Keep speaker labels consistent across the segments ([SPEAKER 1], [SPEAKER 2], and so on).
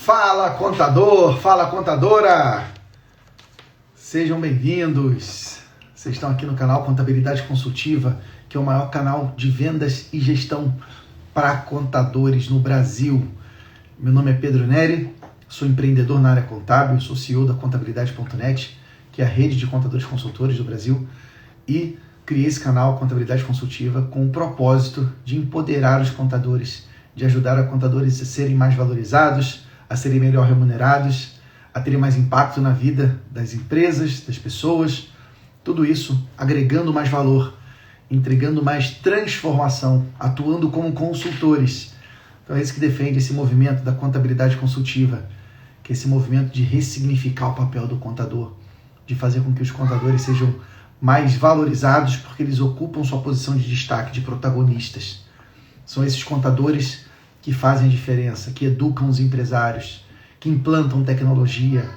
[SPEAKER 1] Fala contador, fala contadora, sejam bem-vindos. Vocês estão aqui no canal Contabilidade Consultiva, que é o maior canal de vendas e gestão para contadores no Brasil. Meu nome é Pedro Neri, sou empreendedor na área contábil, sou CEO da Contabilidade.net, que é a rede de contadores consultores do Brasil, e criei esse canal Contabilidade Consultiva com o propósito de empoderar os contadores, de ajudar a contadores a serem mais valorizados, a serem melhor remunerados, a terem mais impacto na vida das empresas, das pessoas, tudo isso agregando mais valor, entregando mais transformação, atuando como consultores. Então é isso que defende esse movimento da contabilidade consultiva, que é esse movimento de ressignificar o papel do contador, de fazer com que os contadores sejam mais valorizados porque eles ocupam sua posição de destaque, de protagonistas. São esses contadores que fazem a diferença, que educam os empresários, que implantam tecnologia,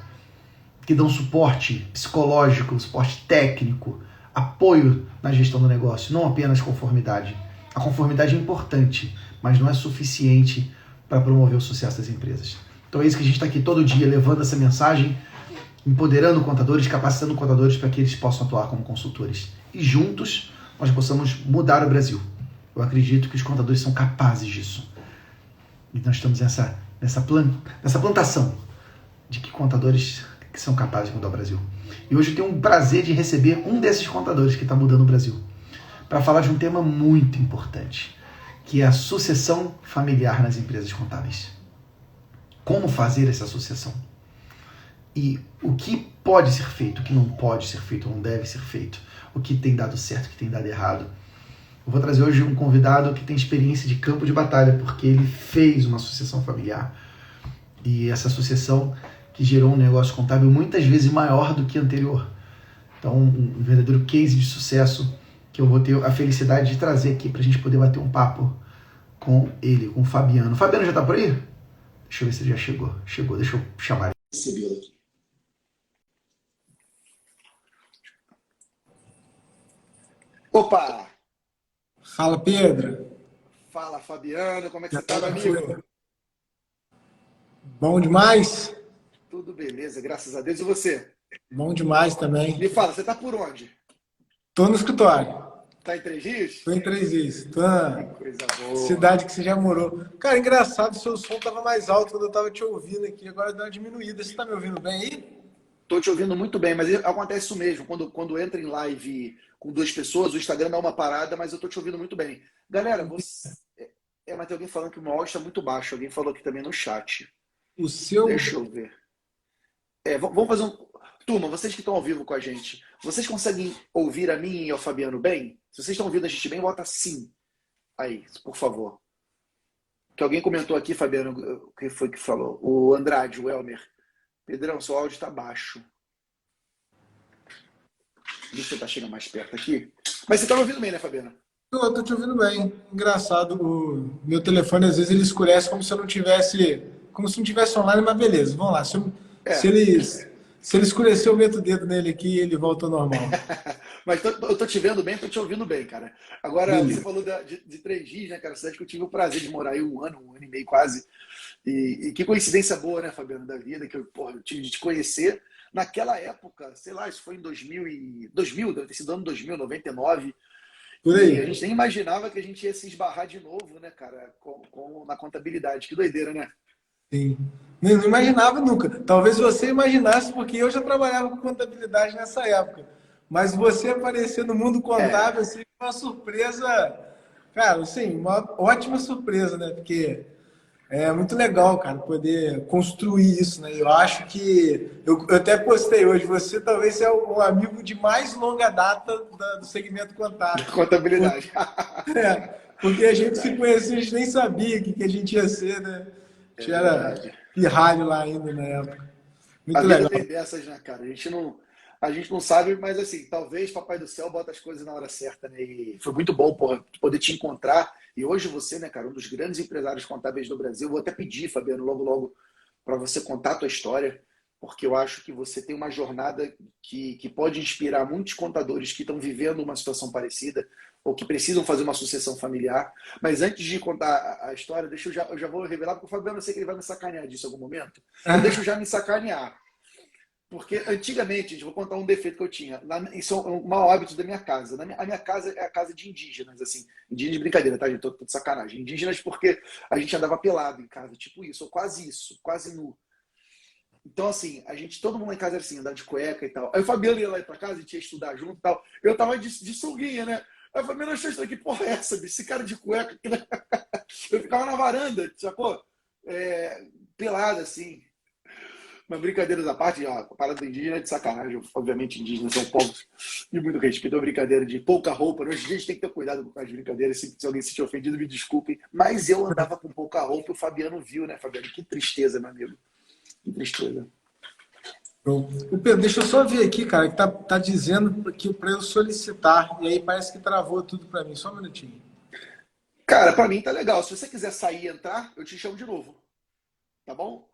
[SPEAKER 1] que dão suporte psicológico, suporte técnico, apoio na gestão do negócio, não apenas conformidade. A conformidade é importante, mas não é suficiente para promover o sucesso das empresas. Então é isso que a gente está aqui todo dia, levando essa mensagem, empoderando contadores, capacitando contadores para que eles possam atuar como consultores. E juntos nós possamos mudar o Brasil. Eu acredito que os contadores são capazes disso. E nós estamos nessa plantação de que contadores que são capazes de mudar o Brasil. E hoje eu tenho o prazer de receber um desses contadores que está mudando o Brasil, para falar de um tema muito importante, que é a sucessão familiar nas empresas contábeis. Como fazer essa sucessão? E o que pode ser feito, o que não pode ser feito, não deve ser feito, o que tem dado certo, o que tem dado errado. Eu vou trazer hoje um convidado que tem experiência de campo de batalha, porque ele fez uma sucessão familiar. E essa sucessão que gerou um negócio contábil muitas vezes maior do que anterior. Então, um verdadeiro case de sucesso que eu vou ter a felicidade de trazer aqui para a gente poder bater um papo com ele, com o Fabiano. O Fabiano já está por aí? Deixa eu ver se ele já chegou. Chegou, deixa eu chamar ele. Recebê-lo aqui. Opa!
[SPEAKER 2] Fala, Pedro.
[SPEAKER 1] Fala, Fabiano, como é que
[SPEAKER 2] Já
[SPEAKER 1] você tá, meu amigo?
[SPEAKER 2] Bom demais?
[SPEAKER 1] Tudo beleza, graças a Deus. E você?
[SPEAKER 2] Bom demais também.
[SPEAKER 1] Me fala, você tá por onde?
[SPEAKER 2] Tô no escritório.
[SPEAKER 1] Tá em Três Rios?
[SPEAKER 2] Tô em Três Rios. Tô
[SPEAKER 1] Que
[SPEAKER 2] na
[SPEAKER 1] coisa boa.
[SPEAKER 2] cidade que você já morou. Cara, engraçado, seu som tava mais alto quando eu tava te ouvindo aqui. Agora deu uma diminuída. Você tá me ouvindo bem aí?
[SPEAKER 1] Tô te ouvindo muito bem, mas acontece isso mesmo. Quando entra em live com duas pessoas, o Instagram dá uma parada, mas eu tô te ouvindo muito bem. Galera, você... mas tem alguém falando que o meu áudio está muito baixo. Alguém falou aqui também no chat.
[SPEAKER 2] O seu...
[SPEAKER 1] Deixa eu ver. Vamos fazer um... Turma, vocês que estão ao vivo com a gente, vocês conseguem ouvir a mim e ao Fabiano bem? Se vocês estão ouvindo a gente bem, bota sim. Aí, por favor. Que alguém comentou aqui, Fabiano, o que foi que falou? O Andrade, o Elmer. Pedrão, seu áudio está baixo. Deixa eu tentar chegar mais perto aqui. Mas você está me ouvindo bem, né, Fabiano?
[SPEAKER 2] Tô te ouvindo bem. Engraçado, o meu telefone às vezes ele escurece como se eu não tivesse... Como se não tivesse online, mas beleza. Vamos lá. Se ele escurecer, eu meto o dedo nele aqui e ele volta ao normal.
[SPEAKER 1] Mas eu tô te vendo bem, tô te ouvindo bem, cara. Agora,
[SPEAKER 2] Beleza.
[SPEAKER 1] você falou de Três Rios, né, cara? Cidade que eu tive o prazer de morar aí um ano e meio quase. E que coincidência boa, né, Fabiano, da vida, que eu tive de te conhecer. Naquela época, sei lá, isso foi em 2000, deve ter sido ano 2000, 99.
[SPEAKER 2] Por
[SPEAKER 1] E a
[SPEAKER 2] aí.
[SPEAKER 1] gente nem imaginava que a gente ia se esbarrar de novo, né, cara, na contabilidade. Que doideira, né?
[SPEAKER 2] Sim. Não imaginava nunca. Talvez você imaginasse, porque eu já trabalhava com contabilidade nessa época. Mas você aparecer no mundo contábil, assim, foi uma surpresa, cara, assim, uma ótima surpresa, né? Porque é muito legal, cara, poder construir isso, né? Eu acho que, eu até postei hoje, você talvez seja o amigo de mais longa data do segmento contábil.
[SPEAKER 1] Contabilidade.
[SPEAKER 2] Porque a gente se conhecia, a gente nem sabia o que a gente ia ser, né? A gente era
[SPEAKER 1] Verdade.
[SPEAKER 2] pirralho lá ainda na época.
[SPEAKER 1] A
[SPEAKER 2] Muito
[SPEAKER 1] vida
[SPEAKER 2] legal.
[SPEAKER 1] tem dessas, né, cara? A gente não sabe, mas assim, talvez Papai do Céu bota as coisas na hora certa, né? E foi muito bom, porra, poder te encontrar. E hoje você, né, cara, um dos grandes empresários contábeis do Brasil. Vou até pedir, Fabiano, logo, logo, para você contar a tua história. porque eu acho que você tem uma jornada que pode inspirar muitos contadores que estão vivendo uma situação parecida ou que precisam fazer uma sucessão familiar. Mas antes de contar a história, eu já vou revelar, porque o Fabiano, eu sei que ele vai me sacanear disso em algum momento. Então deixa eu já me sacanear. Porque antigamente, gente, vou contar um defeito que eu tinha. Isso é um mau hábito da minha casa. A minha casa é a casa de indígenas, assim. Indígenas de brincadeira, tá, gente? Tô de sacanagem. Indígenas porque a gente andava pelado em casa, tipo isso, ou quase nu. Então, assim, todo mundo lá em casa era assim, andava de cueca e tal. Aí o Fabiano ia lá pra casa e tinha que estudar junto e tal. Eu tava de sunguinha, né? Aí o Fabiano achou isso que porra é essa, bicho? Esse cara de cueca. Eu ficava na varanda, sacou? Pelado, assim. Mas brincadeiras à parte, ó, a parada indígena é de sacanagem. Obviamente, indígenas são povos de muito respeito. É uma brincadeira de pouca roupa. Hoje a gente tem que ter cuidado com as brincadeiras. Se alguém se sentir ofendido, me desculpem. Mas eu andava com pouca roupa e o Fabiano viu, né, Fabiano? Que tristeza, meu amigo. Que tristeza.
[SPEAKER 2] O Pedro, deixa eu só ver aqui, cara, que tá dizendo que para eu solicitar. E aí parece que travou tudo para mim. Só um minutinho.
[SPEAKER 1] Cara, pra mim tá legal. Se você quiser sair e entrar, eu te chamo de novo. Tá bom?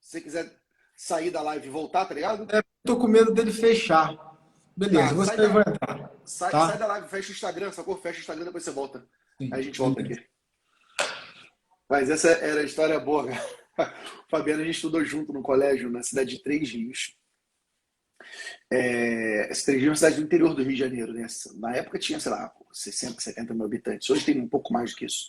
[SPEAKER 1] Se você quiser sair da live e voltar, tá ligado?
[SPEAKER 2] Tô com medo dele fechar. Beleza,
[SPEAKER 1] Tá,
[SPEAKER 2] você vai entrar.
[SPEAKER 1] sai
[SPEAKER 2] Tá?
[SPEAKER 1] da live, fecha o Instagram, sacou? Fecha o Instagram, depois você volta. Aí a
[SPEAKER 2] Sim.
[SPEAKER 1] gente volta aqui. Mas essa era a história boa, cara. O Fabiano, a gente estudou junto no colégio, na cidade de Três Rios. Essa Três Rios é uma cidade do interior do Rio de Janeiro, né? Na época tinha, sei lá, 60, 70 mil habitantes. Hoje tem um pouco mais do que isso.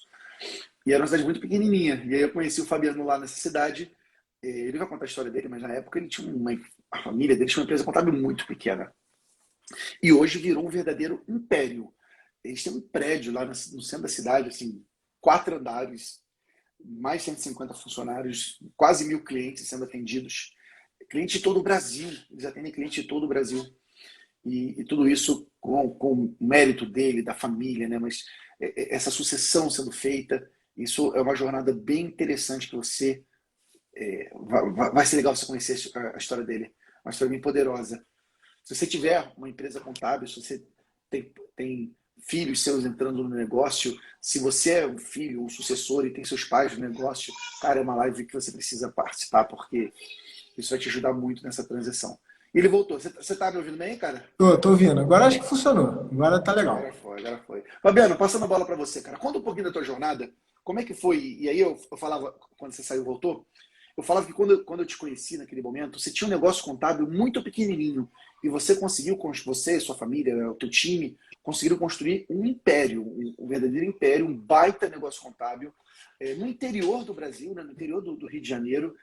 [SPEAKER 1] E era uma cidade muito pequenininha. E aí eu conheci o Fabiano lá nessa cidade. Ele vai contar a história dele, mas na época a família dele tinha uma empresa contábil muito pequena. E hoje virou um verdadeiro império. Eles têm um prédio lá no centro da cidade, assim, 4 andares, mais 150 funcionários, quase 1.000 clientes sendo atendidos. Cliente de todo o Brasil. Eles atendem cliente de todo o Brasil. E tudo isso com o mérito dele, da família, né? Mas essa sucessão sendo feita, isso é uma jornada bem interessante que você vai ser legal você conhecer a história dele. Uma história bem poderosa. Se você tiver uma empresa contábil, se você tem filhos seus entrando no negócio, se você é um filho, um sucessor e tem seus pais no negócio, cara, é uma live que você precisa participar, porque isso vai te ajudar muito nessa transição. E ele voltou. Você tá me ouvindo bem, cara?
[SPEAKER 2] Tô ouvindo. Agora acho que funcionou. Agora tá legal.
[SPEAKER 1] Agora foi. Fabiano, passando a bola para você, cara. Conta um pouquinho da tua jornada. Como é que foi? E aí eu falava, quando você saiu e voltou, eu falava que quando eu te conheci naquele momento, você tinha um negócio contábil muito pequenininho. E você conseguiu, você, sua família, o teu time, conseguiram construir um império, um verdadeiro império, um baita negócio contábil, no interior do Brasil, né, no interior do Rio de Janeiro.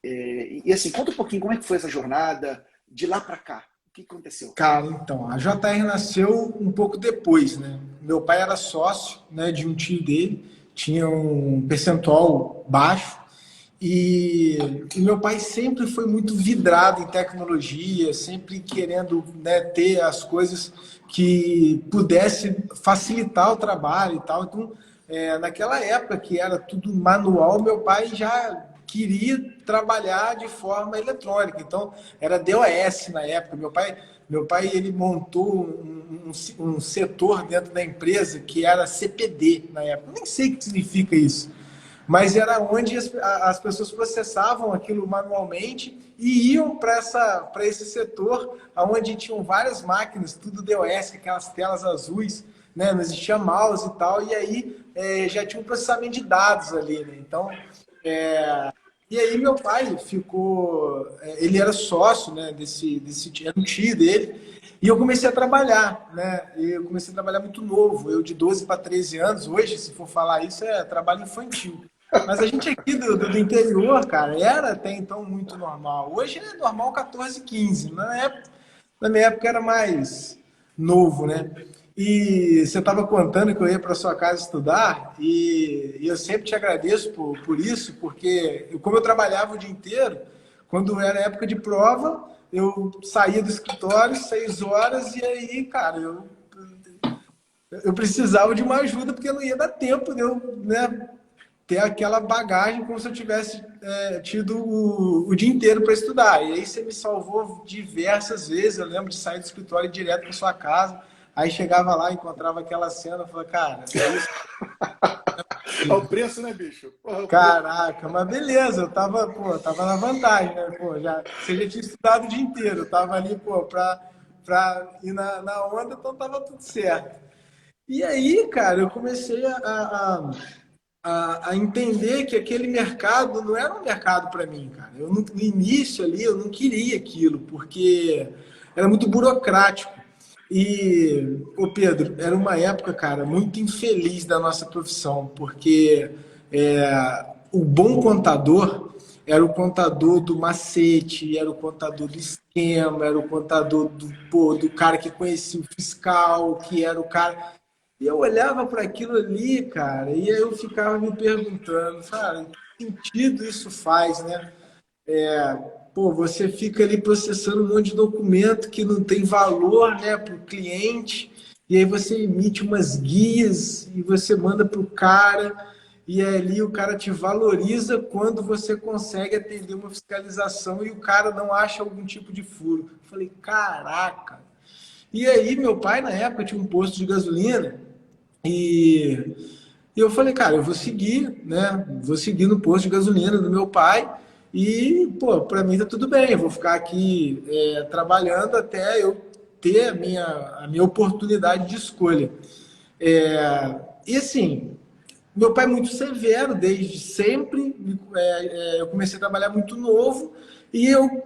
[SPEAKER 1] E assim, conta um pouquinho como é que foi essa jornada, de lá para cá. O que aconteceu?
[SPEAKER 2] Cara, então, a JR nasceu um pouco depois, né? Meu pai era sócio, né, de um tio dele, tinha um percentual baixo, e meu pai sempre foi muito vidrado em tecnologia, sempre querendo, né, ter as coisas que pudesse facilitar o trabalho e tal. Então, naquela época que era tudo manual, meu pai já queria trabalhar de forma eletrônica. Então, era DOS na época. Meu pai ele montou um setor dentro da empresa que era CPD na época. Eu nem sei o que significa isso. Mas era onde as pessoas processavam aquilo manualmente e iam para esse setor, onde tinham várias máquinas, tudo DOS, aquelas telas azuis, né? Não existia mouse e tal, e aí já tinha um processamento de dados ali, né? Então, e aí meu pai ficou, ele era sócio, né, era um tio dele, e eu comecei a trabalhar, né? E eu comecei a trabalhar muito novo, eu de 12 para 13 anos, hoje, se for falar isso, é trabalho infantil. Mas a gente aqui do interior, cara, era até então muito normal. Hoje é normal 14, 15. Na minha época era mais novo, né? E você estava contando que eu ia para sua casa estudar, e eu sempre te agradeço por isso, porque como eu trabalhava o dia inteiro, quando era época de prova, eu saía do escritório 6 horas, e aí, cara, eu precisava de uma ajuda, porque não ia dar tempo de eu, né, ter aquela bagagem como se eu tivesse tido o dia inteiro para estudar. E aí você me salvou diversas vezes. Eu lembro de sair do escritório direto para sua casa. Aí chegava lá, encontrava aquela cena, eu falei, cara, é isso.
[SPEAKER 3] É o preço, né, bicho? Porra,
[SPEAKER 2] Caraca, mas beleza, tava na vantagem, né? Pô, você já tinha estudado o dia inteiro, eu tava ali, pô, pra ir na onda, então tava tudo certo. E aí, cara, eu comecei a entender que aquele mercado não era um mercado para mim, cara. No início ali, eu não queria aquilo, porque era muito burocrático. E, ô Pedro, era uma época, cara, muito infeliz da nossa profissão, porque o bom contador era o contador do macete, era o contador do esquema, era o contador do cara que conhecia o fiscal, que era o cara. E eu olhava para aquilo ali, cara, e aí eu ficava me perguntando, cara, que sentido isso faz, né? Pô, você fica ali processando um monte de documento que não tem valor, né, para o cliente, e aí você emite umas guias e você manda para o cara, e ali o cara te valoriza quando você consegue atender uma fiscalização e o cara não acha algum tipo de furo. Eu falei, caraca. E aí meu pai, na época, tinha um posto de gasolina, e eu falei, cara, eu vou seguir, né? Vou seguir no posto de gasolina do meu pai e, pô, para mim tá tudo bem. Eu vou ficar aqui trabalhando até eu ter a minha oportunidade de escolha. E assim, meu pai é muito severo desde sempre. Eu comecei a trabalhar muito novo e eu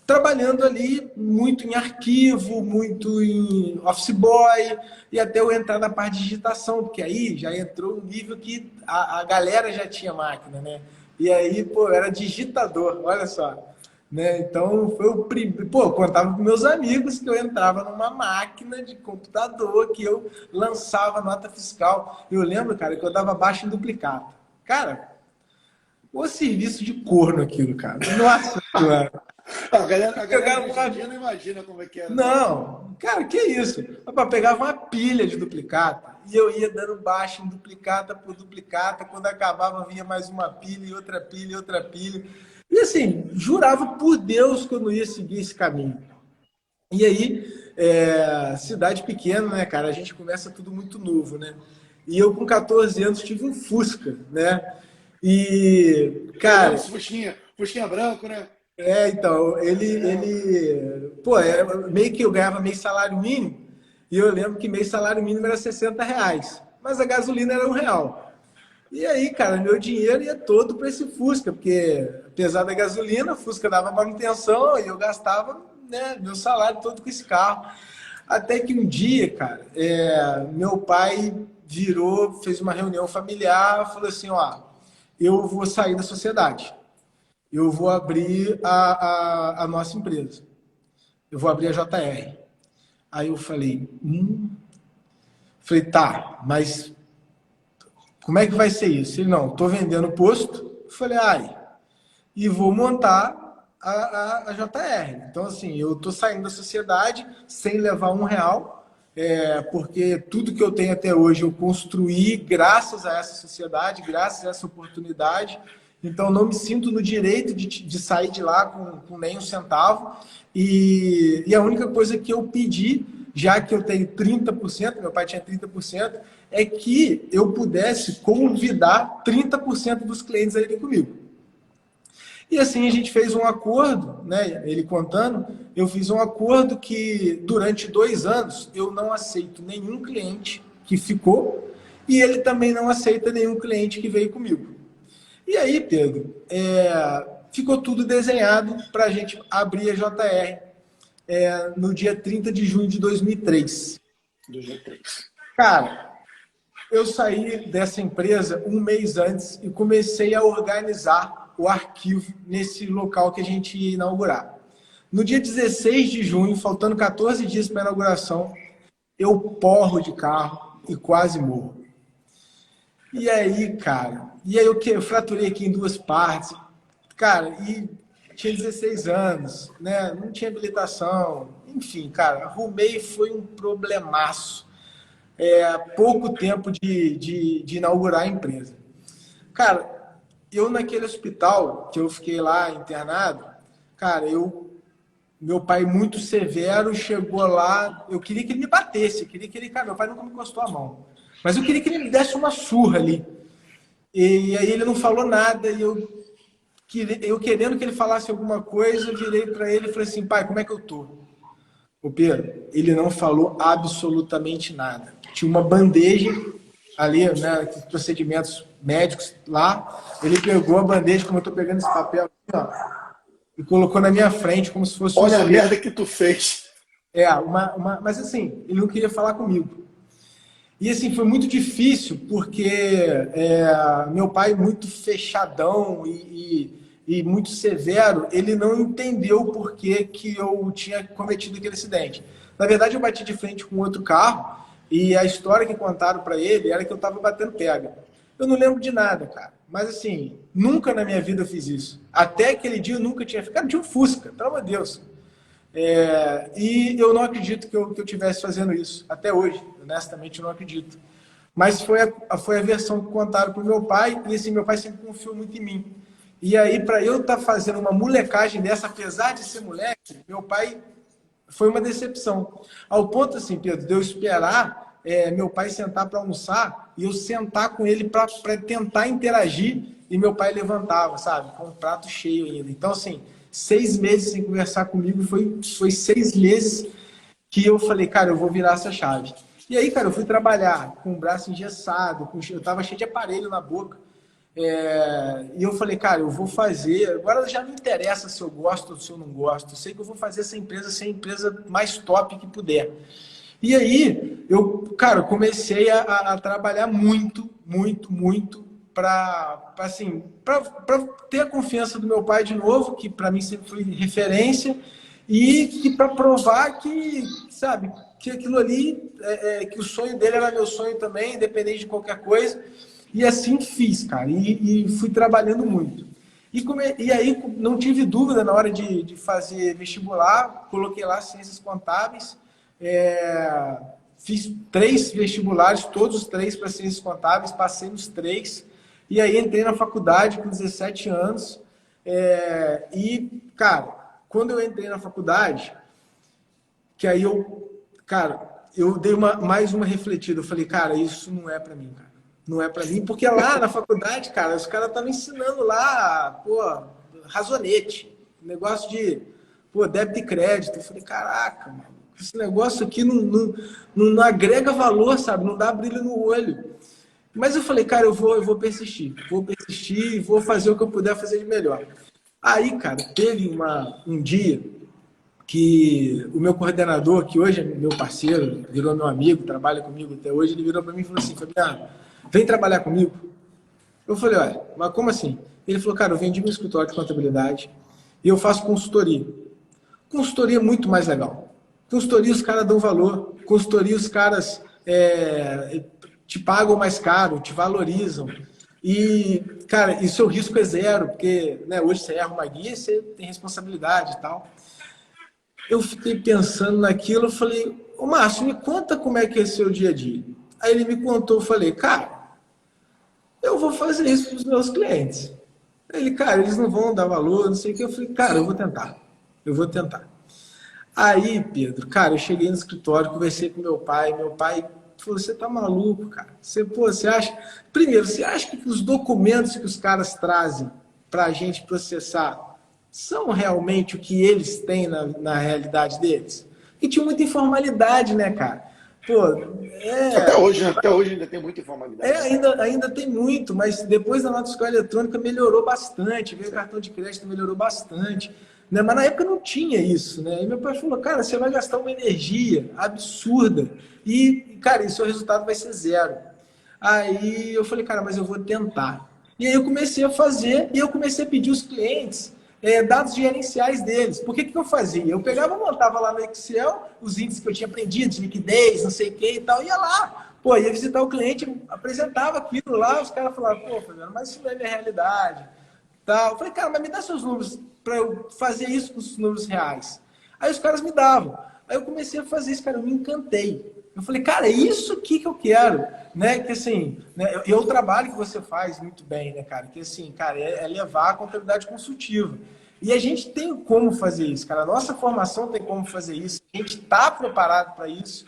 [SPEAKER 2] trabalhando ali muito em arquivo, muito em office boy, e até eu entrar na parte de digitação, porque aí já entrou um nível que a galera já tinha máquina, né? E aí, pô, eu era digitador, olha só. Né? Então, foi o primeiro. Pô, eu contava com meus amigos que eu entrava numa máquina de computador que eu lançava nota fiscal. Eu lembro, cara, que eu dava baixa em duplicata. Cara, o serviço de corno aquilo, cara. Nossa senhora.
[SPEAKER 3] a galera de hoje em dia não imagina como é que era, não.
[SPEAKER 2] Não, cara, que isso? Rapaz, pegava uma pilha de duplicata e eu ia dando baixa em duplicata por duplicata. Quando acabava, vinha mais uma pilha e outra pilha e outra pilha. E assim, jurava por Deus que eu não ia seguir esse caminho. E aí, cidade pequena, né, cara? A gente começa tudo muito novo, né? E eu, com 14 anos, tive um Fusca, né? E,
[SPEAKER 3] Eu lembro
[SPEAKER 2] cara,
[SPEAKER 3] desse Fusquinha branco, né?
[SPEAKER 2] então, pô, meio que eu ganhava meio salário mínimo, e eu lembro que meio salário mínimo era R$ 60, mas a gasolina era R$ 1. E aí, cara, meu dinheiro ia todo para esse Fusca, porque apesar da gasolina, o Fusca dava manutenção e eu gastava, né, meu salário todo com esse carro. Até que um dia, cara, meu pai virou, fez uma reunião familiar, falou assim, ó, eu vou sair da sociedade. Eu vou abrir a nossa empresa. Eu vou abrir a JR. Aí eu falei, tá, mas como é que vai ser isso? Ele, não, tô vendendo posto. Eu falei, e vou montar a JR. Então, assim, eu tô saindo da sociedade sem levar R$ 1, porque tudo que eu tenho até hoje eu construí graças a essa sociedade, graças a essa oportunidade. Então, não me sinto no direito de sair de lá com nem um centavo. E a única coisa que eu pedi, já que eu tenho 30%, meu pai tinha 30%, é que eu pudesse convidar 30% dos clientes a irem comigo. E assim a gente fez um acordo, né? Ele contando, eu fiz um acordo que durante 2 anos eu não aceito nenhum cliente que ficou e ele também não aceita nenhum cliente que veio comigo. E aí, Pedro, ficou tudo desenhado para a gente abrir a JR no dia 30 de junho de 2003.
[SPEAKER 3] 2003.
[SPEAKER 2] Cara, eu saí dessa empresa um mês antes e comecei a organizar o arquivo nesse local que a gente ia inaugurar. No dia 16 de junho, faltando 14 dias para a inauguração, eu porro de carro e quase morro. E aí, cara, eu fraturei aqui em 2 partes. Cara, e tinha 16 anos, né? Não tinha habilitação. Enfim, cara, arrumei, foi um problemaço. Pouco tempo de inaugurar a empresa. Cara, eu naquele hospital que eu fiquei lá internado, cara, meu pai muito severo chegou lá, eu queria que ele me batesse, cara, meu pai nunca me encostou a mão, mas eu queria que ele me desse uma surra ali. E aí ele não falou nada, e eu querendo que ele falasse alguma coisa, eu virei para ele e falei assim, pai, como é que eu tô? O Pedro, ele não falou absolutamente nada. Tinha uma bandeja ali, né, procedimentos médicos lá, ele pegou a bandeja, como eu estou pegando esse papel aqui, ó, e colocou na minha frente, como se fosse
[SPEAKER 3] Olha a merda que tu fez.
[SPEAKER 2] Mas assim, ele não queria falar comigo. E assim, foi muito difícil, porque meu pai, muito fechadão e muito severo, ele não entendeu por que, que eu tinha cometido aquele acidente. Na verdade, eu bati de frente com outro carro, e a história que contaram para ele era que eu estava batendo pega. Eu não lembro de nada, cara. Mas assim, nunca na minha vida eu fiz isso. Até aquele dia eu nunca tinha ficado de um Fusca, pelo amor de Deus. E eu não acredito que eu tivesse fazendo isso, até hoje, honestamente eu não acredito. Mas foi a versão que contaram para o meu pai, e assim, meu pai sempre confiou muito em mim. E aí, para eu estar fazendo uma molecagem dessa, apesar de ser moleque, meu pai foi uma decepção. Ao ponto, assim, Pedro, de eu esperar meu pai sentar para almoçar e eu sentar com ele para tentar interagir e meu pai levantava, sabe? Com um prato cheio ainda. Então, assim, 6 meses sem conversar comigo, foi 6 meses que eu falei, cara, eu vou virar essa chave. E aí, cara, eu fui trabalhar com o braço engessado, eu tava cheio de aparelho na boca. E eu falei, cara, eu vou fazer. Agora já não interessa se eu gosto ou se eu não gosto. Eu sei que eu vou fazer essa empresa ser a empresa mais top que puder. E aí, cara, comecei a trabalhar muito, muito, muito para ter a confiança do meu pai de novo, que para mim sempre foi referência, e para provar que, sabe, que aquilo ali, que o sonho dele era meu sonho também, independente de qualquer coisa. E assim fiz, cara, e fui trabalhando muito. E aí não tive dúvida na hora de fazer vestibular, coloquei lá Ciências Contábeis, fiz 3 vestibulares, todos os 3 para Ciências Contábeis, passei nos 3, e aí entrei na faculdade com 17 anos, e, cara, quando eu entrei na faculdade, que aí eu dei mais uma refletida, eu falei, cara, isso não é para mim, cara. Não é para mim, porque lá na faculdade, cara, os caras estavam ensinando lá, pô, razonete, negócio de, pô, débito e crédito. Eu falei, caraca, mano, esse negócio aqui não agrega valor, sabe? Não dá brilho no olho. Mas eu falei, cara, eu vou persistir e vou fazer o que eu puder fazer de melhor. Aí, cara, teve um dia que o meu coordenador, que hoje é meu parceiro, virou meu amigo, trabalha comigo até hoje, ele virou para mim e falou assim, Fabiano, vem trabalhar comigo. Eu falei, olha, mas como assim? Ele falou, cara, eu vendi meu escritório de contabilidade e eu faço consultoria. Consultoria é muito mais legal. Consultoria os caras dão valor. Consultoria os caras te pagam mais caro, te valorizam. E, cara, e seu risco é zero, porque né, hoje você erra uma guia, você tem responsabilidade e tal. Eu fiquei pensando naquilo, eu falei, ô Márcio, me conta como é que é seu dia a dia. Aí ele me contou, eu falei, cara, eu vou fazer isso para os meus clientes. Ele, cara, eles não vão dar valor, não sei o que. Eu falei, cara, eu vou tentar. Aí, Pedro, cara, eu cheguei no escritório, conversei com meu pai falou, você tá maluco, cara? Você acha... Primeiro, você acha que os documentos que os caras trazem para a gente processar são realmente o que eles têm na realidade deles? E tinha muita informalidade, né, cara? Pô,
[SPEAKER 3] Até hoje ainda tem muita informalidade.
[SPEAKER 2] Ainda tem muito, mas depois da nota fiscal eletrônica melhorou bastante, veio o cartão de crédito, melhorou bastante, né? Mas na época não tinha isso, né? E meu pai falou, cara, você vai gastar uma energia absurda e, cara, e seu resultado vai ser zero. Aí eu falei, cara, mas eu vou tentar. E aí eu comecei a fazer e eu comecei a pedir os clientes dados gerenciais deles. Por que eu fazia? Eu pegava, montava lá no Excel os índices que eu tinha aprendido, de liquidez, não sei o que e tal, ia lá. Pô, ia visitar o cliente, apresentava aquilo lá, os caras falavam, pô, Fabiano, mas isso não é minha realidade. Tal. Eu falei, cara, mas me dá seus números para eu fazer isso com os números reais. Aí os caras me davam. Aí eu comecei a fazer isso, cara, eu me encantei. Eu falei, cara, é isso aqui que eu quero, né? Que assim, né? E é o trabalho que você faz muito bem, né, cara? Que assim, cara, é levar a contabilidade consultiva. E a gente tem como fazer isso, cara. A nossa formação tem como fazer isso. A gente está preparado para isso.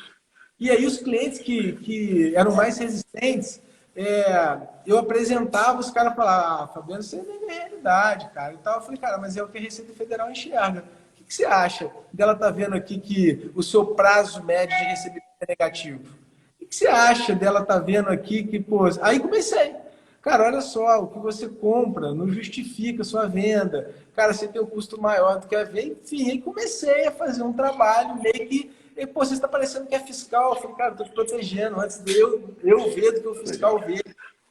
[SPEAKER 2] E aí os clientes que eram mais resistentes, eu apresentava, os caras falavam, Fabiano, isso aí não é realidade, cara. E tal. Eu falei, cara, mas é o que a Receita Federal enxerga. O que você acha dela tá vendo aqui que o seu prazo médio de recebimento é negativo? O que você acha dela tá vendo aqui que, pô... Aí comecei. Cara, olha só, o que você compra não justifica a sua venda. Cara, você tem um custo maior do que a venda. Enfim, aí comecei a fazer um trabalho meio que... E, pô, você está parecendo que é fiscal. Eu falei, cara, eu tô te protegendo antes de eu ver do que o fiscal ver.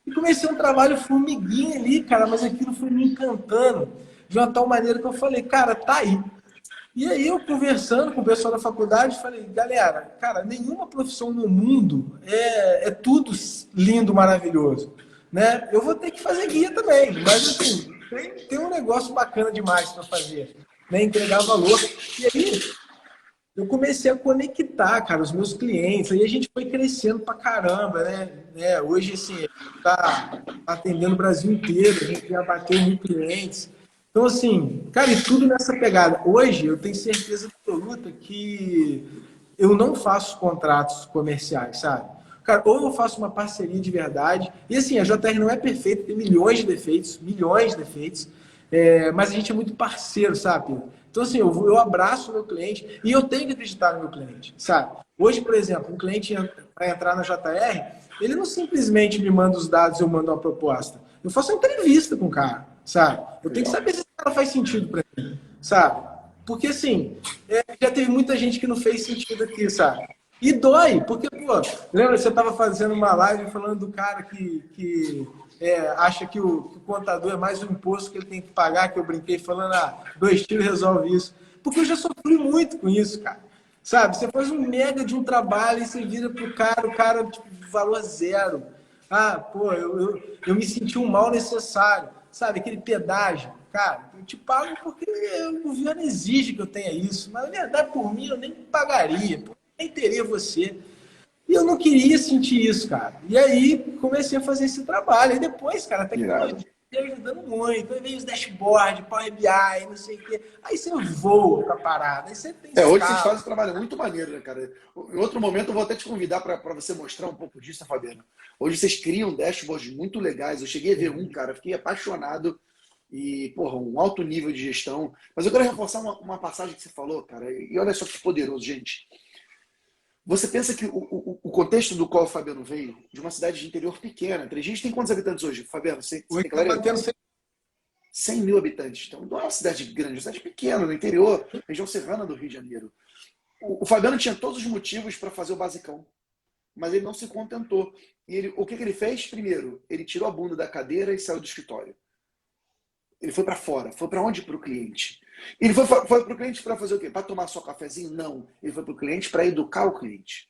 [SPEAKER 2] E comecei um trabalho formiguinha ali, cara, mas aquilo foi me encantando de uma tal maneira que eu falei, cara, tá aí. E aí eu conversando com o pessoal da faculdade, falei, galera, cara, nenhuma profissão no mundo é tudo lindo, maravilhoso, né? Eu vou ter que fazer guia também, mas assim, tem um negócio bacana demais para fazer, né? Entregar valor. E aí eu comecei a conectar, cara, os meus clientes, aí a gente foi crescendo pra caramba, né? Hoje, assim, tá atendendo o Brasil inteiro, a gente já bateu 1.000 clientes. Então, assim, cara, e tudo nessa pegada. Hoje, eu tenho certeza absoluta que eu não faço contratos comerciais, sabe? Cara, ou eu faço uma parceria de verdade, e assim, a JR não é perfeita, tem milhões de defeitos, mas a gente é muito parceiro, sabe? Então, assim, eu abraço o meu cliente e eu tenho que acreditar no meu cliente, sabe? Hoje, por exemplo, um cliente para entrar na JR, ele não simplesmente me manda os dados e eu mando uma proposta. Eu faço uma entrevista com o cara, sabe? Eu tenho que saber se esse cara faz sentido para mim, sabe? Porque, assim, já teve muita gente que não fez sentido aqui, sabe? E dói, porque, pô, lembra, você estava fazendo uma live falando do cara que acha que o contador é mais um imposto que ele tem que pagar, que eu brinquei falando, 2 tiros resolve isso. Porque eu já sofri muito com isso, cara. Sabe, você faz um mega de um trabalho e você vira pro cara, o cara, tipo, valor zero. Pô, eu me senti um mal necessário. Sabe, aquele pedágio. Cara, eu te pago porque o governo exige que eu tenha isso. Mas, na verdade, por mim, eu nem pagaria. Pô, nem teria você. E eu não queria sentir isso, cara. E aí comecei a fazer esse trabalho. E depois, cara, a tecnologia ajudando muito. Aí veio os dashboards, Power BI, não sei o quê. Aí você voa com a parada. Aí você tem
[SPEAKER 3] hoje vocês fazem um trabalho muito maneiro, né, cara? Em outro momento eu vou até te convidar para você mostrar um pouco disso, Fabiano. Hoje vocês criam dashboards muito legais. Eu cheguei a ver um, cara, fiquei apaixonado. E, porra, um alto nível de gestão. Mas eu quero reforçar uma passagem que você falou, cara. E olha só que poderoso, gente. Você pensa que o contexto do qual o Fabiano veio, de uma cidade de interior pequena, Três tem quantos habitantes hoje, Fabiano? Você tem clareza? 100 mil habitantes. Então não é uma cidade grande, é uma cidade pequena, no interior, região serrana do Rio de Janeiro. O Fabiano tinha todos os motivos para fazer o basicão, mas ele não se contentou. E o que ele fez? Primeiro, ele tirou a bunda da cadeira e saiu do escritório. Ele foi para fora. Foi para onde? Para o cliente. Ele foi para o cliente para fazer o quê? Para tomar só cafezinho? Não. Ele foi para o cliente para educar o cliente.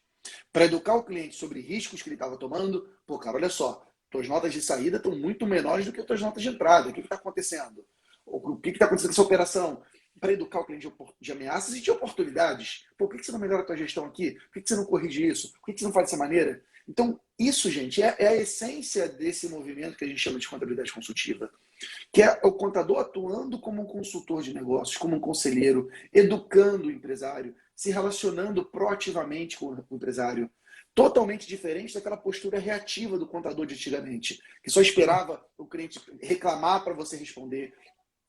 [SPEAKER 3] Para educar o cliente sobre riscos que ele estava tomando. Pô, cara, olha só. Tuas notas de saída estão muito menores do que as tuas notas de entrada. O que está acontecendo? O que está acontecendo com essa operação? Para educar o cliente de ameaças e de oportunidades. Pô, por que você não melhora a tua gestão aqui? Por que você não corrige isso? Por que você não faz dessa maneira? Então, isso, gente, é a essência desse movimento que a gente chama de contabilidade consultiva. Que é o contador atuando como um consultor de negócios, como um conselheiro, educando o empresário, se relacionando proativamente com o empresário. Totalmente diferente daquela postura reativa do contador de antigamente, que só esperava o cliente reclamar para você responder,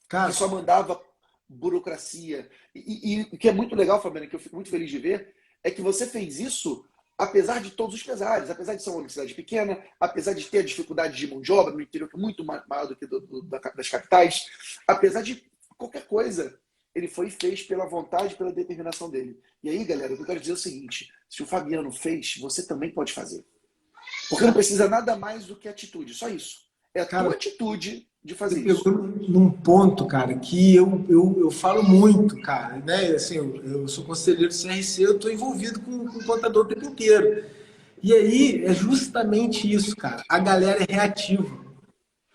[SPEAKER 3] que só mandava burocracia. E o que é muito legal, Fabiano, que eu fico muito feliz de ver, é que você fez isso apesar de todos os pesares, apesar de ser uma cidade pequena, apesar de ter a dificuldade de mão de obra no interior, que é muito maior do que das capitais, apesar de qualquer coisa, ele foi e fez pela vontade, pela determinação dele. E aí, galera, o que eu quero dizer é o seguinte, se o Fabiano fez, você também pode fazer. Porque não precisa nada mais do que atitude, só isso. É a tua atitude de fazer isso.
[SPEAKER 2] Num ponto, cara, que eu falo muito, cara, né? Assim, eu sou conselheiro do CRC, eu estou envolvido com o contador o tempo inteiro. E aí é justamente isso, cara. A galera é reativa.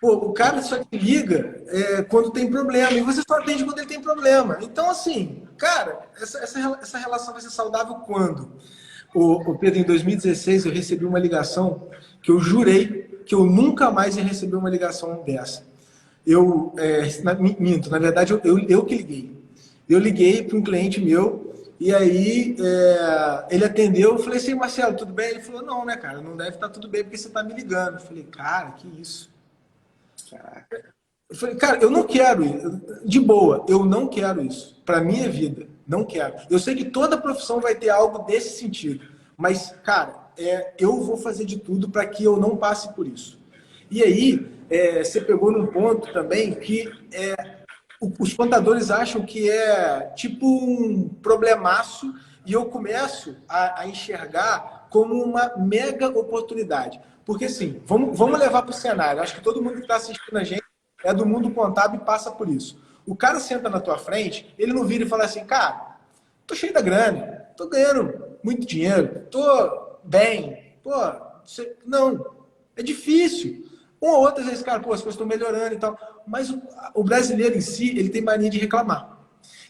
[SPEAKER 2] Pô, o cara só te liga quando tem problema, e você só atende quando ele tem problema. Então, assim, cara, essa relação vai ser saudável quando? O Pedro, em 2016, eu recebi uma ligação que eu jurei que eu nunca mais ia receber uma ligação dessa. Minto, na verdade, eu que liguei. Eu liguei para um cliente meu E aí ele atendeu, eu falei assim, Marcelo, tudo bem? Ele falou, não, né, cara, não deve estar tudo bem porque você tá me ligando. Eu falei, cara, que isso?
[SPEAKER 3] Caraca.
[SPEAKER 2] Eu falei, cara, eu não quero isso. De boa, eu não quero isso. Para minha vida, não quero. Eu sei que toda profissão vai ter algo desse sentido. Mas, cara, eu vou fazer de tudo para que eu não passe por isso. E aí, você pegou num ponto também que os contadores acham que é tipo um problemaço e eu começo a enxergar como uma mega oportunidade. Porque assim, vamos levar para o cenário. Acho que todo mundo que está assistindo a gente é do mundo contábil e passa por isso. O cara senta na tua frente, ele não vira e fala assim, cara, tô cheio da grana, tô ganhando muito dinheiro, tô bem, pô, não, é difícil. Uma ou outra vezes, cara, pô, as coisas estão melhorando e tal, mas o brasileiro em si, ele tem mania de reclamar.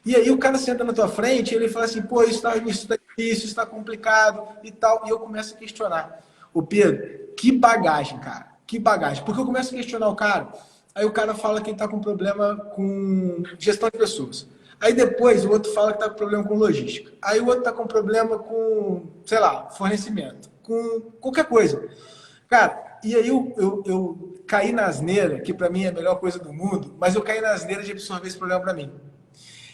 [SPEAKER 2] E aí o cara senta na tua frente e ele fala assim, pô, isso tá difícil, isso está complicado e tal, e eu começo a questionar. Ô Pedro, que bagagem, cara, que bagagem. Porque eu começo a questionar o cara, aí o cara fala que ele tá com problema com gestão de pessoas. Aí depois o outro fala que tá com problema com logística. Aí o outro tá com problema com, sei lá, fornecimento, com qualquer coisa. Cara, e aí eu caí na asneira, que para mim é a melhor coisa do mundo, mas eu caí na asneira de absorver esse problema para mim.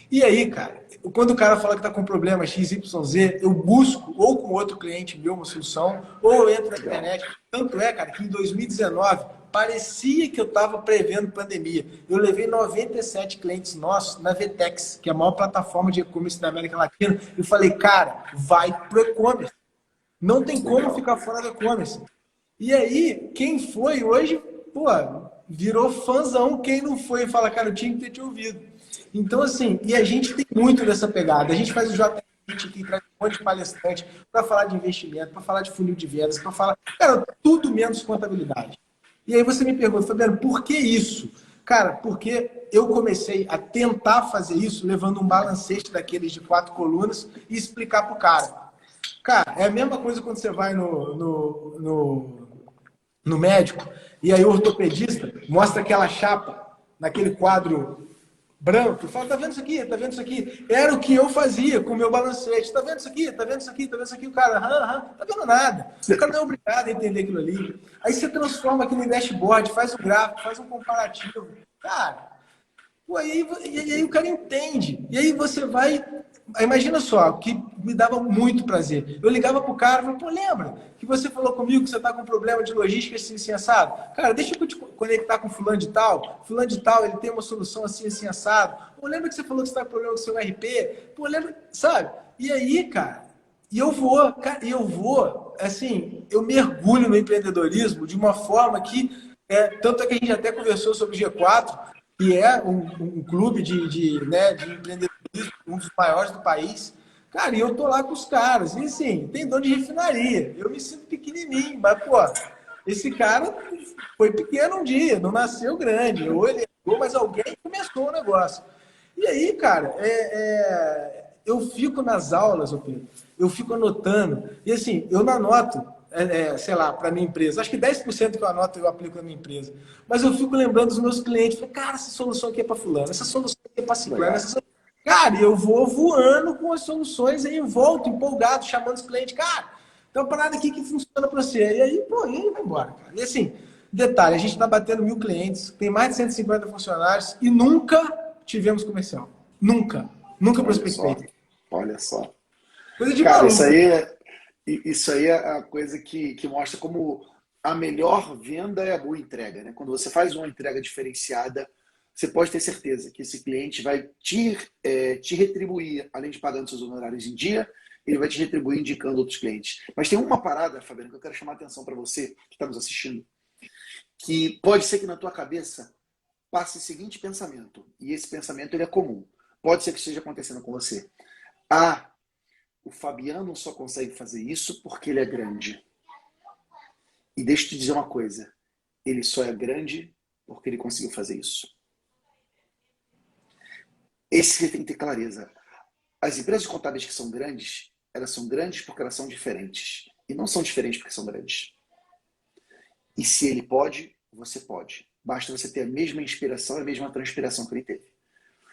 [SPEAKER 2] E aí, cara, quando o cara fala que está com problema XYZ, eu busco ou com outro cliente meu uma solução, ou eu entro na
[SPEAKER 3] Legal.
[SPEAKER 2] internet. Tanto é, cara, que em 2019 parecia que eu estava prevendo pandemia. Eu levei 97 clientes nossos na Vtex, que é a maior plataforma de e-commerce da América Latina, e falei, cara, vai pro e-commerce. Não tem como
[SPEAKER 3] Legal.
[SPEAKER 2] ficar fora do e-commerce. E aí, quem foi hoje, pô, virou fãzão. Quem não foi, fala, cara, eu tinha que ter te ouvido. Então, assim, e a gente tem muito dessa pegada. A gente faz o JT, que traz um monte de palestrante para falar de investimento, para falar de funil de vendas, para falar, cara, tudo menos contabilidade. E aí você me pergunta, Fabiano, por que isso? Cara, porque eu comecei a tentar fazer isso levando um balancete daqueles de 4 colunas e explicar para o cara. Cara, é a mesma coisa quando você vai no médico e aí o ortopedista mostra aquela chapa naquele quadro branco e fala, tá vendo isso aqui? Tá vendo isso aqui? Era o que eu fazia com o meu balancete. Tá vendo isso aqui? Tá vendo isso aqui? Tá vendo isso aqui? O cara, tá vendo nada. O cara não é obrigado a entender aquilo ali. Aí você transforma aquilo em dashboard, faz o gráfico, faz um comparativo. Cara, pô, e aí o cara entende. E aí você vai. Imagina só, que me dava muito prazer. Eu ligava pro cara e falava, pô, lembra que você falou comigo que você tá com problema de logística assim, assim, assado? Cara, deixa eu te conectar com fulano de tal. Fulano de tal, ele tem uma solução assim, assim, assado. Pô, lembra que você falou que você tá com problema com o seu RP? Pô, lembra, sabe? E aí, cara, assim, eu mergulho no empreendedorismo de uma forma que, tanto é que a gente até conversou sobre o G4, que é um clube né, de empreendedorismo, um dos maiores do país. Cara, e eu tô lá com os caras. E assim, tem dono de refinaria. Eu me sinto pequenininho, mas, pô, esse cara foi pequeno um dia, não nasceu grande. Ou ele errou, mas alguém começou o negócio. E aí, cara, eu fico nas aulas, Pedro, eu fico anotando. E assim, eu não anoto, sei lá, para minha empresa. Acho que 10% que eu anoto eu aplico na minha empresa. Mas eu fico lembrando dos meus clientes. Falei, cara, essa solução aqui é para fulano, essa solução aqui é para ciclano.
[SPEAKER 3] Legal.
[SPEAKER 2] Cara, eu vou voando com as soluções aí, volto empolgado, chamando os clientes. Cara, tem uma parada aqui que funciona para você. E aí, pô, e aí vai embora, cara. E assim, detalhe, a gente está batendo 1.000 clientes, tem mais de 150 funcionários e nunca tivemos comercial. Nunca. Nunca
[SPEAKER 3] Olha só.
[SPEAKER 2] prospectei.
[SPEAKER 3] Olha só.
[SPEAKER 2] Coisa de
[SPEAKER 3] Cara,
[SPEAKER 2] maluco.
[SPEAKER 3] isso aí é a coisa que mostra como a melhor venda é a boa entrega, né? Quando você faz uma entrega diferenciada, você pode ter certeza que esse cliente vai te retribuir, além de pagando seus honorários em dia, ele vai te retribuir indicando outros clientes. Mas tem uma parada, Fabiano, que eu quero chamar a atenção para você que está nos assistindo, que pode ser que na tua cabeça passe o seguinte pensamento, e esse pensamento ele é comum. Pode ser que esteja acontecendo com você. Ah, o Fabiano só consegue fazer isso porque ele é grande. E deixa eu te dizer uma coisa. Ele só é grande porque ele conseguiu fazer isso. Esse você tem que ter clareza. As empresas contábeis que são grandes, elas são grandes porque elas são diferentes. E não são diferentes porque são grandes. E se ele pode, você pode. Basta você ter a mesma inspiração e a mesma transpiração que ele teve.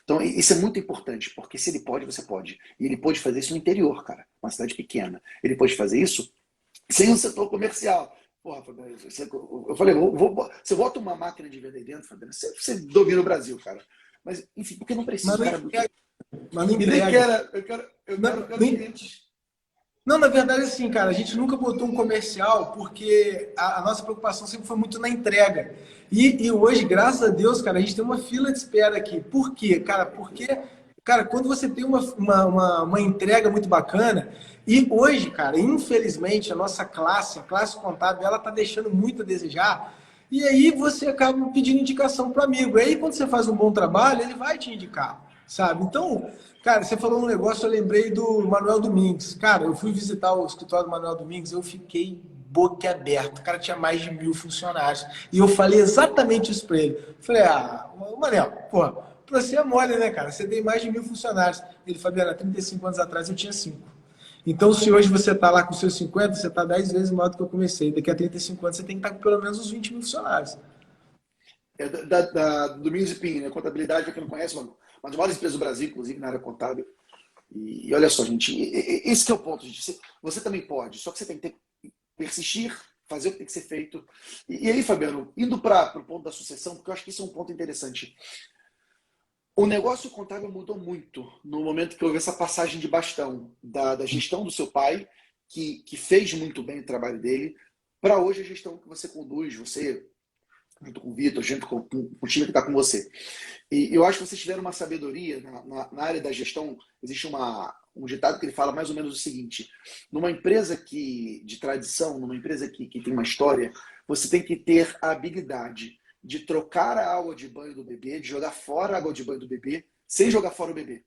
[SPEAKER 3] Então, isso é muito importante, porque se ele pode, você pode. E ele pode fazer isso no interior, cara, uma cidade pequena. Ele pode fazer isso sem o setor comercial. Porra, Fabiano, eu falei, você bota uma máquina de venda aí dentro, Fabiano, você domina o Brasil, cara. Mas, enfim, porque não precisa, cara.
[SPEAKER 2] Mas não
[SPEAKER 3] E nem
[SPEAKER 2] entrega.
[SPEAKER 3] eu
[SPEAKER 2] Não,
[SPEAKER 3] quero
[SPEAKER 2] nem-
[SPEAKER 3] clientes.
[SPEAKER 2] Não, na verdade, assim, cara, a gente nunca botou um comercial porque a nossa preocupação sempre foi muito na entrega. E hoje, graças a Deus, cara, a gente tem uma fila de espera aqui. Por quê, cara? Porque, cara, quando você tem uma entrega muito bacana, e hoje, cara, infelizmente, a classe contábil, ela tá deixando muito a desejar. E aí você acaba pedindo indicação para amigo. E aí, quando você faz um bom trabalho, ele vai te indicar, sabe? Então, cara, você falou um negócio, eu lembrei do Manuel Domingues. Cara, eu fui visitar o escritório do Manuel Domingues, eu fiquei boquiaberto. O cara tinha mais de 1.000 funcionários. E eu falei exatamente isso para ele. Falei, Manel, pô, pra você é mole, né, cara? Você tem mais de 1.000 funcionários. Ele, Fabiano, há 35 anos atrás eu tinha 5. Então, se hoje você está lá com seus 50, você está 10 vezes maior do que eu comecei. Daqui a 35 anos você tem que estar com pelo menos uns 20.000 funcionários.
[SPEAKER 3] É da Domingos e Pinho, né? Contabilidade, para quem não conhece, uma das maiores empresas do Brasil, inclusive na área contábil. E olha só, gente, esse que é o ponto, gente. Você também pode, só que você tem que persistir, fazer o que tem que ser feito. E aí, Fabiano, indo para o ponto da sucessão, porque eu acho que isso é um ponto interessante. O negócio contábil mudou muito no momento que houve essa passagem de bastão da gestão do seu pai, que fez muito bem o trabalho dele, para hoje a gestão que você conduz, você, junto com o Vitor, junto com o time que está com você. E eu acho que vocês tiveram uma sabedoria na área da gestão. Existe um ditado que ele fala mais ou menos o seguinte: numa empresa de tradição, numa empresa que tem uma história, você tem que ter a habilidade de trocar a água de banho do bebê, de jogar fora a água de banho do bebê, sem jogar fora o bebê.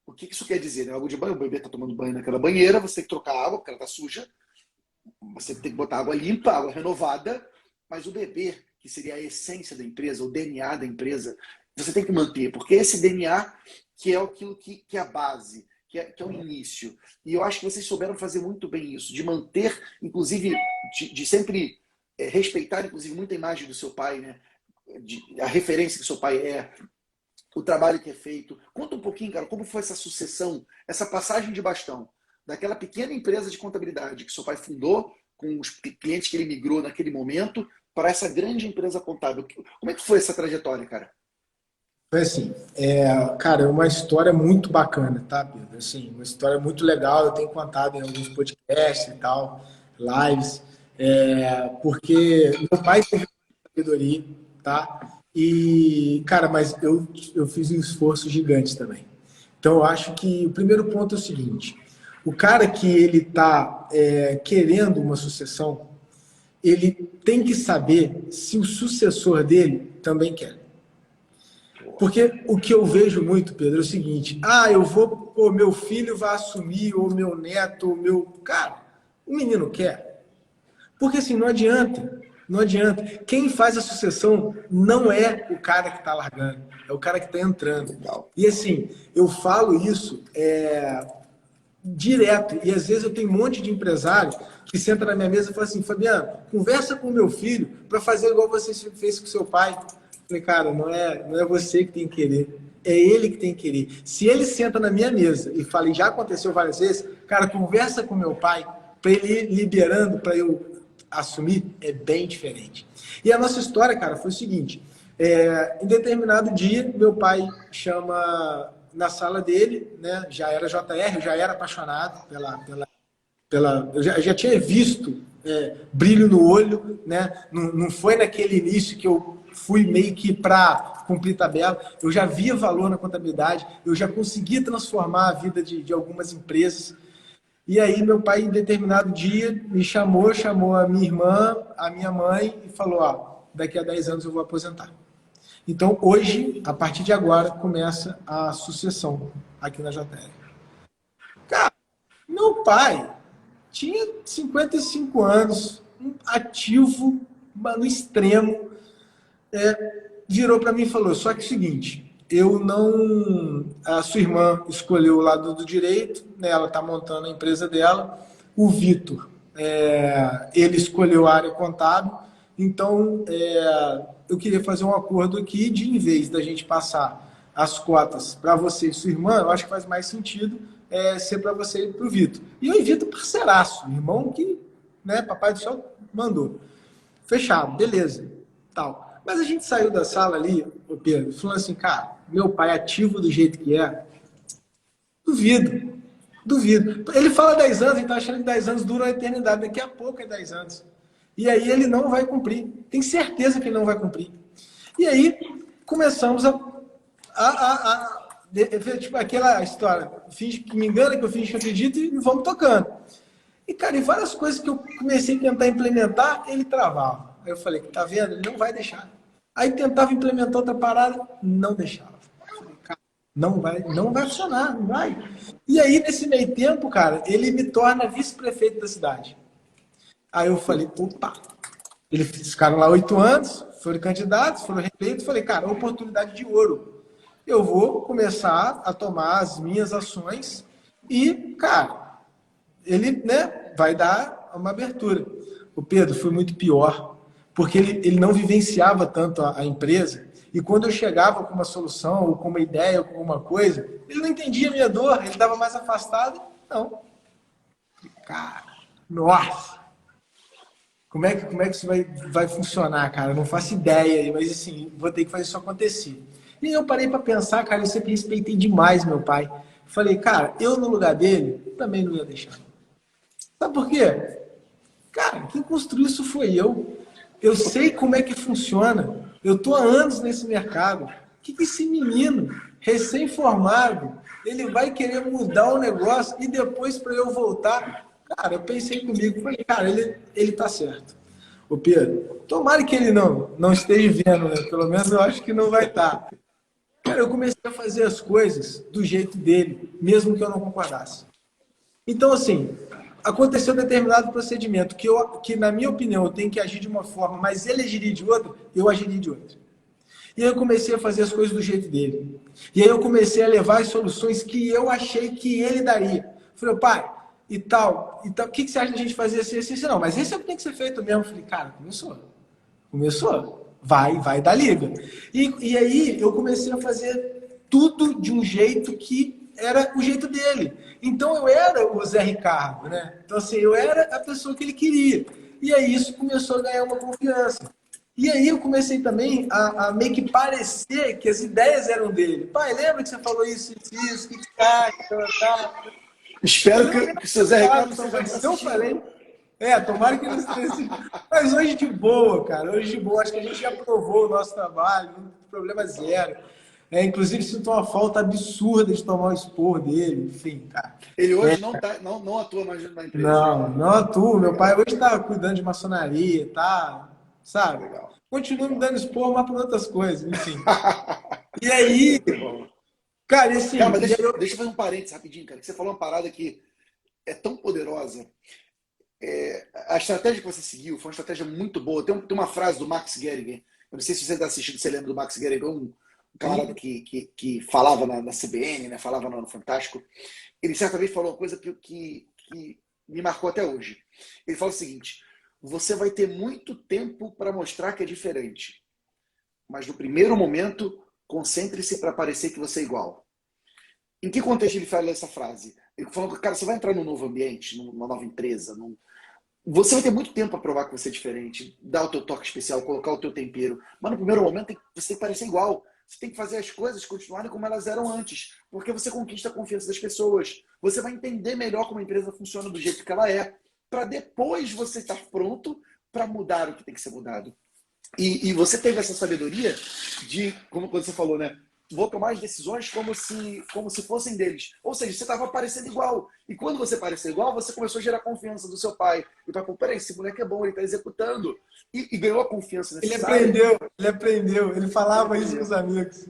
[SPEAKER 3] O que isso quer dizer? Né? A água de banho, o bebê está tomando banho naquela banheira, você tem que trocar a água, porque ela está suja, você tem que botar água limpa, água renovada, mas o bebê, que seria a essência da empresa, o DNA da empresa, você tem que manter, porque esse DNA que é aquilo que é a base, que é o início. E eu acho que vocês souberam fazer muito bem isso, de manter, inclusive, de sempre respeitar, inclusive, muito a imagem do seu pai, né? A referência que seu pai é, o trabalho que é feito. Conta um pouquinho, cara, como foi essa sucessão, essa passagem de bastão daquela pequena empresa de contabilidade que seu pai fundou, com os clientes que ele migrou naquele momento, para essa grande empresa contábil. Como é que foi essa trajetória, cara?
[SPEAKER 2] Foi assim, cara, é uma história muito bacana, tá, Pedro? Assim, uma história muito legal, eu tenho contado em alguns podcasts e tal, lives, porque meu pai teve sabedoria, tá? E, cara, mas eu fiz um esforço gigante também. Então, eu acho que o primeiro ponto é o seguinte: o cara que ele está querendo uma sucessão, ele tem que saber se o sucessor dele também quer. Porque o que eu vejo muito, Pedro, é o seguinte: meu filho vai assumir, ou meu neto, ou meu. Cara, o menino quer. Porque assim, não adianta. Não adianta. Quem faz a sucessão não é o cara que está largando, é o cara que está entrando.
[SPEAKER 3] Legal.
[SPEAKER 2] E assim, eu falo isso direto. E às vezes eu tenho um monte de empresário que senta na minha mesa e fala assim: Fabiano, conversa com o meu filho para fazer igual você fez com seu pai. Eu falei, cara, não é você que tem que querer, é ele que tem que querer. Se ele senta na minha mesa e fala, e já aconteceu várias vezes, cara, conversa com meu pai para ele ir liberando, para eu assumir, é bem diferente. E a nossa história, cara, foi o seguinte: em determinado dia, meu pai chama na sala dele, né? Já era JR, eu já era apaixonado eu já tinha visto brilho no olho, né? Não foi naquele início que eu fui meio que para cumprir tabela. Eu já via valor na contabilidade, eu já conseguia transformar a vida de algumas empresas. E aí meu pai, em determinado dia, me chamou a minha irmã, a minha mãe, e falou: daqui a 10 anos eu vou aposentar. Então, hoje, a partir de agora, começa a sucessão aqui na JR. Cara, meu pai tinha 55 anos, ativo, no extremo, virou para mim e falou: só que é o seguinte, a sua irmã escolheu o lado do direito, né, ela está montando a empresa dela, o Vitor, ele escolheu a área contábil, então eu queria fazer um acordo aqui de, em vez da gente passar as cotas para você e sua irmã, eu acho que faz mais sentido ser para você e para o Vitor. E eu invito parceiraço, irmão que, né, papai do céu mandou. Fechado, beleza, tal. Mas a gente saiu da sala ali, o Pedro, falando assim, cara, meu pai ativo do jeito que é, duvido, duvido. Ele fala 10 anos, a gente tá achando que 10 anos dura uma eternidade, daqui a pouco é 10 anos. E aí ele não vai cumprir, tem certeza que ele não vai cumprir. E aí começamos tipo aquela história, finge que me engana, que eu finge que acredito e vamos tocando. E, cara, e várias coisas que eu comecei a tentar implementar, ele travava. Aí eu falei, tá vendo? Ele não vai deixar. Aí tentava implementar outra parada, não deixava. Eu falei, cara, não vai funcionar, não vai. E aí, nesse meio tempo, cara, ele me torna vice-prefeito da cidade. Aí eu falei, opa. Eles ficaram lá 8 anos, foram candidatos, foram reeleitos. Falei, cara, oportunidade de ouro. Eu vou começar a tomar as minhas ações e, cara, ele, né, vai dar uma abertura. O Pedro foi muito pior, porque ele não vivenciava tanto a empresa, e quando eu chegava com uma solução, ou com uma ideia, ou com alguma coisa, ele não entendia a minha dor, ele estava mais afastado. Não. Cara, nossa! Como é que isso vai funcionar, cara? Eu não faço ideia, mas assim, vou ter que fazer isso acontecer. E eu parei para pensar, cara, eu sempre respeitei demais meu pai. Falei, cara, eu no lugar dele também não ia deixar. Sabe por quê? Cara, quem construiu isso foi eu. Eu sei como é que funciona. Eu tô há anos nesse mercado. O que esse menino, recém-formado, ele vai querer mudar o negócio e depois para eu voltar? Cara, eu pensei comigo, falei, cara, ele tá certo. Ô Pedro, tomara que ele não esteja vendo, né? Pelo menos eu acho que não vai estar. Cara, eu comecei a fazer as coisas do jeito dele, mesmo que eu não concordasse. Então, assim, aconteceu um determinado procedimento que, na minha opinião, eu tenho que agir de uma forma, mas ele agiria de outra, eu agiria de outra. E aí eu comecei a fazer as coisas do jeito dele. E aí eu comecei a levar as soluções que eu achei que ele daria. Falei, pai, e tal, o que você acha da gente fazer assim, assim? Não, mas esse é o que tem que ser feito mesmo. Falei, cara, começou. Vai dar liga. E aí eu comecei a fazer tudo de um jeito que era o jeito dele. Então eu era o Zé Ricardo, né? Então assim, eu era a pessoa que ele queria. E aí isso começou a ganhar uma confiança. E aí eu comecei também a meio que parecer que as ideias eram dele. Pai, lembra que você falou isso, o que tá?
[SPEAKER 3] Espero que o seu Zé Ricardo seja
[SPEAKER 2] assim. Eu falei, tomara que não esteja. Mas hoje de boa, cara. Hoje de boa. Acho que a gente já provou o nosso trabalho. Problema zero. Inclusive, sinto uma falta absurda de tomar o expor dele. Enfim, cara.
[SPEAKER 3] Ele hoje não atua mais na empresa.
[SPEAKER 2] Não atua. Meu pai hoje está cuidando de maçonaria, tá? Sabe? Legal. Continua me dando expor, mas por outras coisas. Enfim. E aí... Cara, assim...
[SPEAKER 3] Cara, mas deixa eu fazer um parênteses rapidinho, cara. Que você falou uma parada que é tão poderosa. A estratégia que você seguiu foi uma estratégia muito boa. Tem uma frase do Max Geringer. Eu não sei se você está assistindo, você lembra do Max Geringer, um camarada que falava na CBN, né? Falava no Fantástico. Ele certamente falou uma coisa que me marcou até hoje. Ele fala o seguinte: você vai ter muito tempo para mostrar que é diferente, mas no primeiro momento, concentre-se para parecer que você é igual. Em que contexto ele fala essa frase? Ele falou, cara, você vai entrar num novo ambiente, numa nova empresa, você vai ter muito tempo para provar que você é diferente, dar o teu toque especial, colocar o teu tempero. Mas no primeiro momento você tem que parecer igual. Você tem que fazer as coisas continuarem como elas eram antes, porque você conquista a confiança das pessoas. Você vai entender melhor como a empresa funciona do jeito que ela é, para depois você estar pronto para mudar o que tem que ser mudado. E você teve essa sabedoria de, como você falou, né? Vou tomar as decisões como se fossem deles. Ou seja, você estava parecendo igual. E quando você pareceu igual, você começou a gerar confiança do seu pai. E pai, peraí, esse moleque é bom, ele está executando. E ganhou a confiança necessária.
[SPEAKER 2] Ele aprendeu. Ele falava isso com os amigos.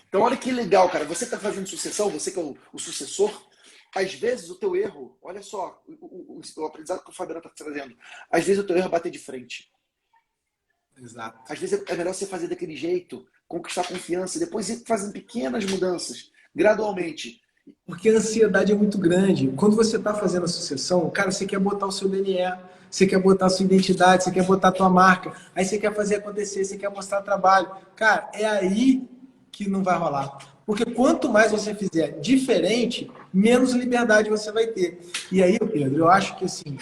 [SPEAKER 3] Então, olha que legal, cara. Você que está fazendo sucessão, você que é o sucessor, às vezes o teu erro, olha só, o aprendizado que o Fabiano está trazendo, às vezes o teu erro é bater de frente.
[SPEAKER 2] Exato.
[SPEAKER 3] Às vezes é melhor você fazer daquele jeito, conquistar confiança, depois ir fazendo pequenas mudanças, gradualmente.
[SPEAKER 2] Porque a ansiedade é muito grande. Quando você está fazendo a sucessão, cara, você quer botar o seu DNA, você quer botar a sua identidade, você quer botar a tua marca, aí você quer fazer acontecer, você quer mostrar trabalho. Cara, é aí que não vai rolar. Porque quanto mais você fizer diferente, menos liberdade você vai ter. E aí, Pedro, eu acho que assim,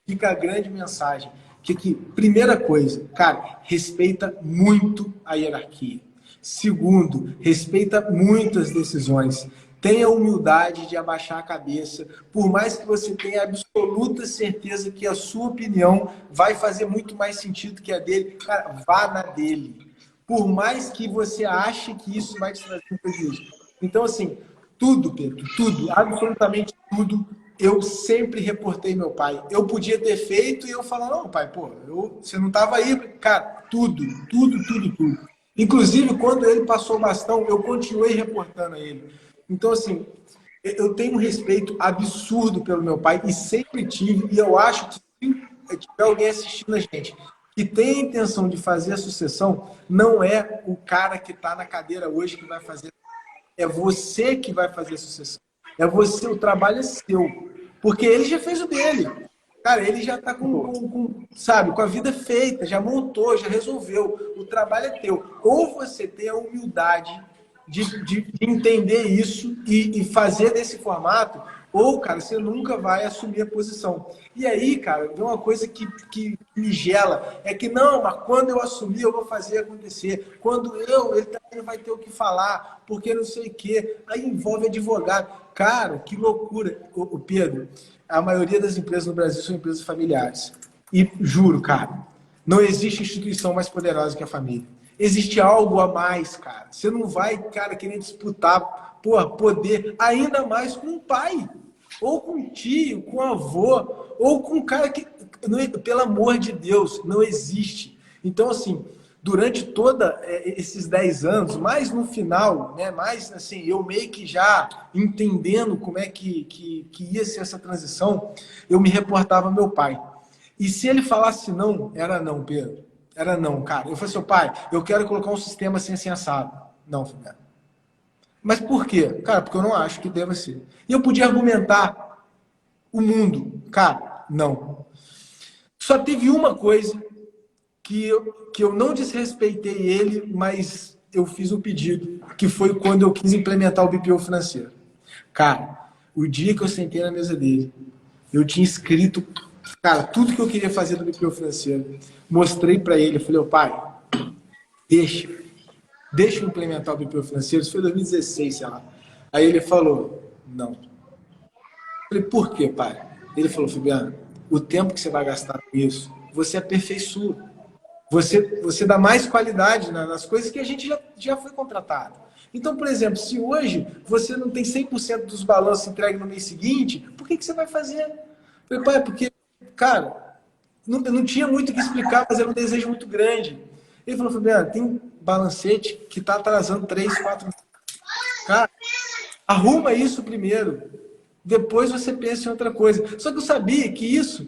[SPEAKER 2] fica a grande mensagem. Que, primeira coisa, cara, respeita muito a hierarquia. Segundo, respeita muito as decisões. Tenha humildade de abaixar a cabeça, por mais que você tenha absoluta certeza que a sua opinião vai fazer muito mais sentido que a dele, cara, vá na dele. Por mais que você ache que isso vai te trazer um prejuízo. Então, assim, tudo, Pedro, tudo, absolutamente tudo, eu sempre reportei meu pai. Eu podia ter feito e eu falar, não, pai, pô, você não estava aí. Cara, tudo, tudo, tudo, tudo. Inclusive, quando ele passou o bastão, eu continuei reportando a ele. Então, assim, eu tenho um respeito absurdo pelo meu pai e sempre tive, e eu acho que se tiver alguém assistindo a gente que tem a intenção de fazer a sucessão, não é o cara que está na cadeira hoje que vai fazer. É você que vai fazer a sucessão. É você, o trabalho é seu. Porque ele já fez o dele. Cara, ele já está sabe, com a vida feita, já montou, já resolveu. O trabalho é teu. Ou você tem a humildade de entender isso e fazer desse formato, ou, cara, você nunca vai assumir a posição. E aí, cara, tem uma coisa que me gela, é que não, mas quando eu assumir, eu vou fazer acontecer. Quando ele também vai ter o que falar, porque não sei o quê. Aí envolve advogado. Cara, que loucura. O Pedro, a maioria das empresas no Brasil são empresas familiares. E juro, cara, não existe instituição mais poderosa que a família. Existe algo a mais, cara. Você não vai, cara, querer disputar, poder, ainda mais com um pai, ou com um tio, com um avô, ou com um cara que, pelo amor de Deus, não existe. Então, assim, durante todos esses 10 anos, mais no final, né, mais assim, eu meio que já entendendo como é que ia ser essa transição, eu me reportava ao meu pai. E se ele falasse não, era não, Pedro. Era não, cara. Eu falei assim, pai, eu quero colocar um sistema assim assado. Não, Fabiano. Mas por quê? Cara, porque eu não acho que deva ser. E eu podia argumentar o mundo. Cara, não. Só teve uma coisa que eu não desrespeitei ele, mas eu fiz um pedido, que foi quando eu quis implementar o BPO financeiro. Cara, o dia que eu sentei na mesa dele, eu tinha escrito, cara, tudo que eu queria fazer no BPO financeiro. Mostrei para ele, eu falei, pai, deixa eu implementar o BPO financeiro. Isso foi em 2016, sei lá. Aí ele falou, não. Eu falei, por quê, pai? Ele falou, Fabiano, o tempo que você vai gastar com isso, você aperfeiçoa. Você dá mais qualidade nas coisas que a gente já foi contratado. Então, por exemplo, se hoje você não tem 100% dos balanços entregues no mês seguinte, por que você vai fazer? Eu falei, pai, porque, cara, eu não tinha muito o que explicar, mas era um desejo muito grande. Ele falou, Fabiano, tem um balancete que está atrasando 3, 4 meses. Cara, arruma isso primeiro. Depois você pensa em outra coisa. Só que eu sabia que isso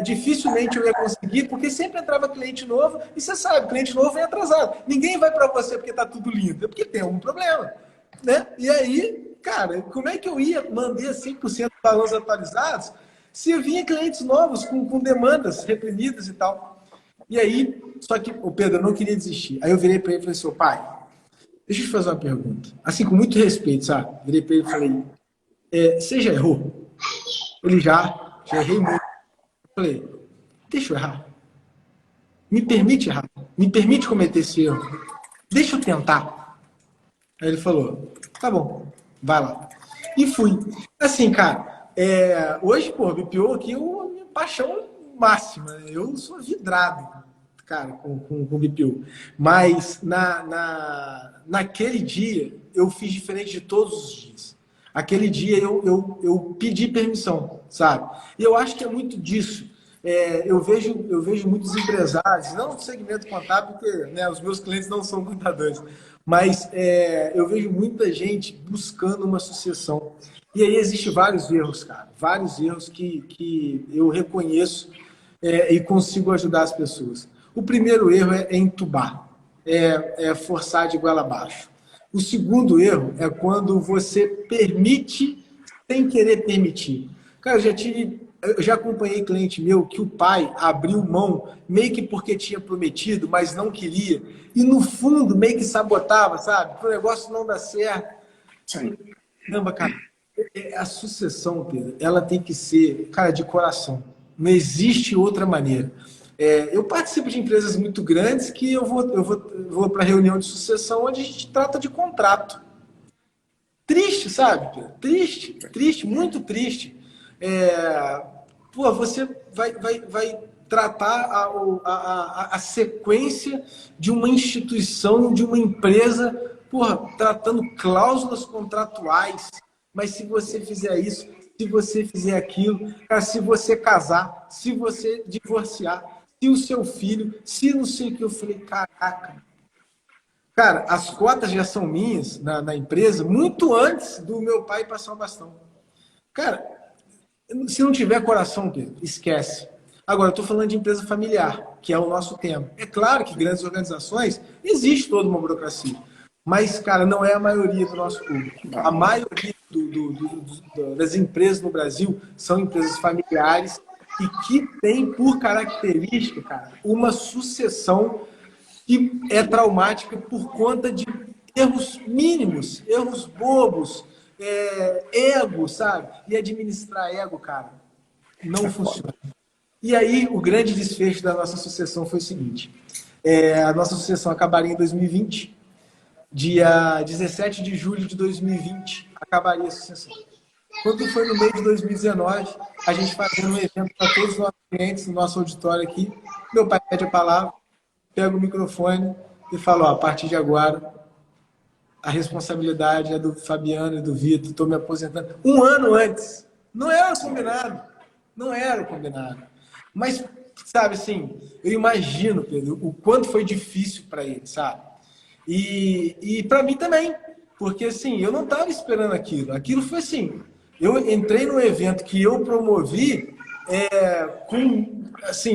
[SPEAKER 2] dificilmente eu ia conseguir, porque sempre entrava cliente novo, e você sabe, cliente novo vem atrasado. Ninguém vai para você porque está tudo lindo, é porque tem algum problema. Né? E aí, cara, como é que eu ia manter 100% dos balanços atualizados se vinha clientes novos com demandas reprimidas e tal? E aí, só que o Pedro não queria desistir. Aí eu virei para ele e falei assim, pai, deixa eu te fazer uma pergunta. Assim, com muito respeito, sabe? Virei para ele e falei, você já errou? Ele já errei muito. Eu falei, deixa eu errar. Me permite errar. Me permite cometer esse erro. Deixa eu tentar. Aí ele falou, tá bom, vai lá. E fui. Assim, cara, hoje, pô, BPO aqui é uma minha paixão máxima. Eu sou vidrado, cara, com BPO. Mas naquele dia, eu fiz diferente de todos os dias. Aquele dia eu pedi permissão, sabe? E eu acho que é muito disso. Eu vejo muitos empresários, não no segmento contábil, porque né, os meus clientes não são contadores, mas eu vejo muita gente buscando uma sucessão. E aí existem vários erros, cara. Vários erros que eu reconheço e consigo ajudar as pessoas. O primeiro erro é entubar, forçar de goela abaixo. O segundo erro é quando você permite sem querer permitir. Cara, eu já tive Eu já acompanhei cliente meu que o pai abriu mão meio que porque tinha prometido, mas não queria. E no fundo meio que sabotava, sabe? Para o negócio não dar certo.
[SPEAKER 3] Sim.
[SPEAKER 2] Caramba, cara, a sucessão, Pedro, ela tem que ser, cara, de coração. Não existe outra maneira. Eu participo de empresas muito grandes que eu vou para reunião de sucessão onde a gente trata de contrato. Triste, sabe, Pedro? Triste, triste, muito triste. É, pô, você vai tratar a sequência de uma instituição, de uma empresa, porra, tratando cláusulas contratuais. Mas se você fizer isso, se você fizer aquilo, cara, se você casar, se você divorciar, se o seu filho, se não sei o que, eu falei, caraca. Cara, as cotas já são minhas na empresa muito antes do meu pai passar o bastão. Cara, se não tiver coração, Pedro, esquece. Agora, eu estou falando de empresa familiar, que é o nosso tema. É claro que grandes organizações, existe toda uma burocracia. Mas, cara, não é a maioria do nosso público. A maioria das empresas no Brasil são empresas familiares e que têm, por característica, cara, uma sucessão que é traumática por conta de erros mínimos, erros bobos, ego, sabe? E administrar ego, cara, não funciona. E aí, o grande desfecho da nossa sucessão foi o seguinte: a nossa sucessão acabaria em 2020, dia 17 de julho de 2020, acabaria a sucessão. Quando foi no mês de 2019, a gente fazendo um evento para todos os nossos clientes, no nosso auditório aqui, meu pai pede a palavra, pega o microfone e fala, ó, a partir de agora, a responsabilidade é do Fabiano e do Vitor, estou me aposentando. Um ano antes. Não era combinado. Não era combinado. Mas, sabe assim, eu imagino, Pedro, o quanto foi difícil para ele, sabe? E para mim também. Porque, assim, eu não estava esperando aquilo. Aquilo foi assim, eu entrei num evento que eu promovi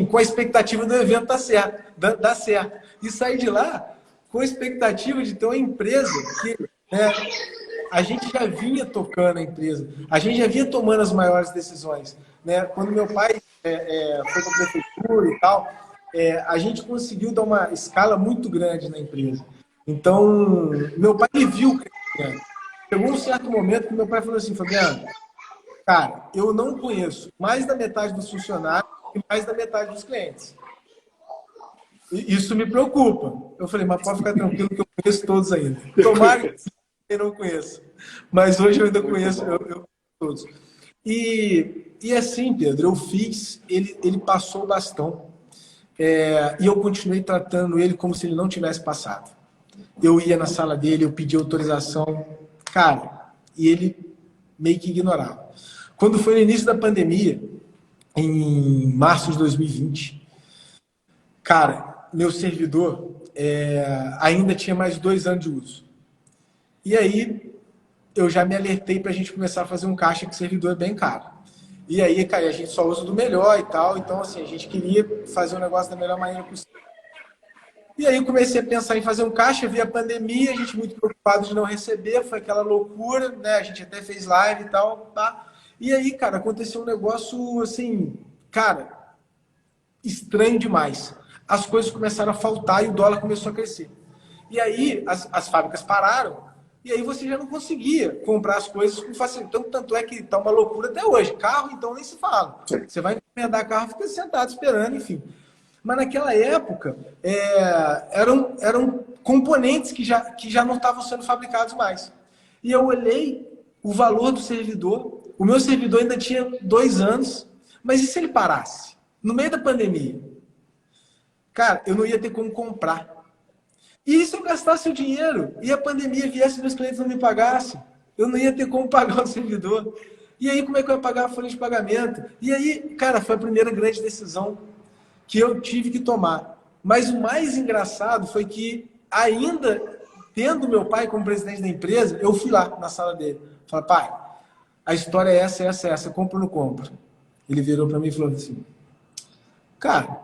[SPEAKER 2] com a expectativa do evento dar certo. E sair de lá com a expectativa de ter uma empresa que a gente já vinha tocando a empresa, a gente já vinha tomando as maiores decisões. Né? Quando meu pai foi para a prefeitura e tal, a gente conseguiu dar uma escala muito grande na empresa. Então, meu pai me viu crescendo. Chegou um certo momento que meu pai falou assim, Fabiano, cara, eu não conheço mais da metade dos funcionários e mais da metade dos clientes. E isso me preocupa. Eu falei, mas pode ficar tranquilo que eu conheço todos ainda. Tomara que eu não conheço. Mas hoje eu ainda conheço eu todos. E assim, Pedro, eu fiz, ele passou o bastão. E eu continuei tratando ele como se ele não tivesse passado. Eu ia na sala dele, eu pedia autorização. Cara, e ele meio que ignorava. Quando foi no início da pandemia, em março de 2020, cara, meu servidor ainda tinha mais 2 anos de uso. E aí, eu já me alertei para a gente começar a fazer um caixa que o servidor é bem caro. E aí, cara, a gente só usa do melhor e tal. Então, assim, a gente queria fazer um negócio da melhor maneira possível. E aí eu comecei a pensar em fazer um caixa, vi a pandemia, a gente muito preocupado de não receber, foi aquela loucura, né? A gente até fez live e tal, tá? E aí, cara, aconteceu um negócio, assim, cara, estranho demais. As coisas começaram a faltar e o dólar começou a crescer. E aí as fábricas pararam e aí você já não conseguia comprar as coisas com facilidade. Então, tanto é que tá uma loucura até hoje. Carro, então, nem se fala. Você vai encomendar carro, fica sentado esperando, enfim. Mas naquela época, eram componentes que já não estavam sendo fabricados mais. E eu olhei o valor do servidor. O meu servidor ainda tinha 2 anos. Mas e se ele parasse? No meio da pandemia? Cara, eu não ia ter como comprar. E se eu gastasse o dinheiro e a pandemia viesse e meus clientes não me pagassem? Eu não ia ter como pagar o servidor. E aí, como é que eu ia pagar a folha de pagamento? E aí, cara, foi a primeira grande decisão que eu tive que tomar. Mas o mais engraçado foi que, ainda tendo meu pai como presidente da empresa, eu fui lá na sala dele. Falei, pai, a história é essa, compra ou não compra? Ele virou para mim e falou assim, cara,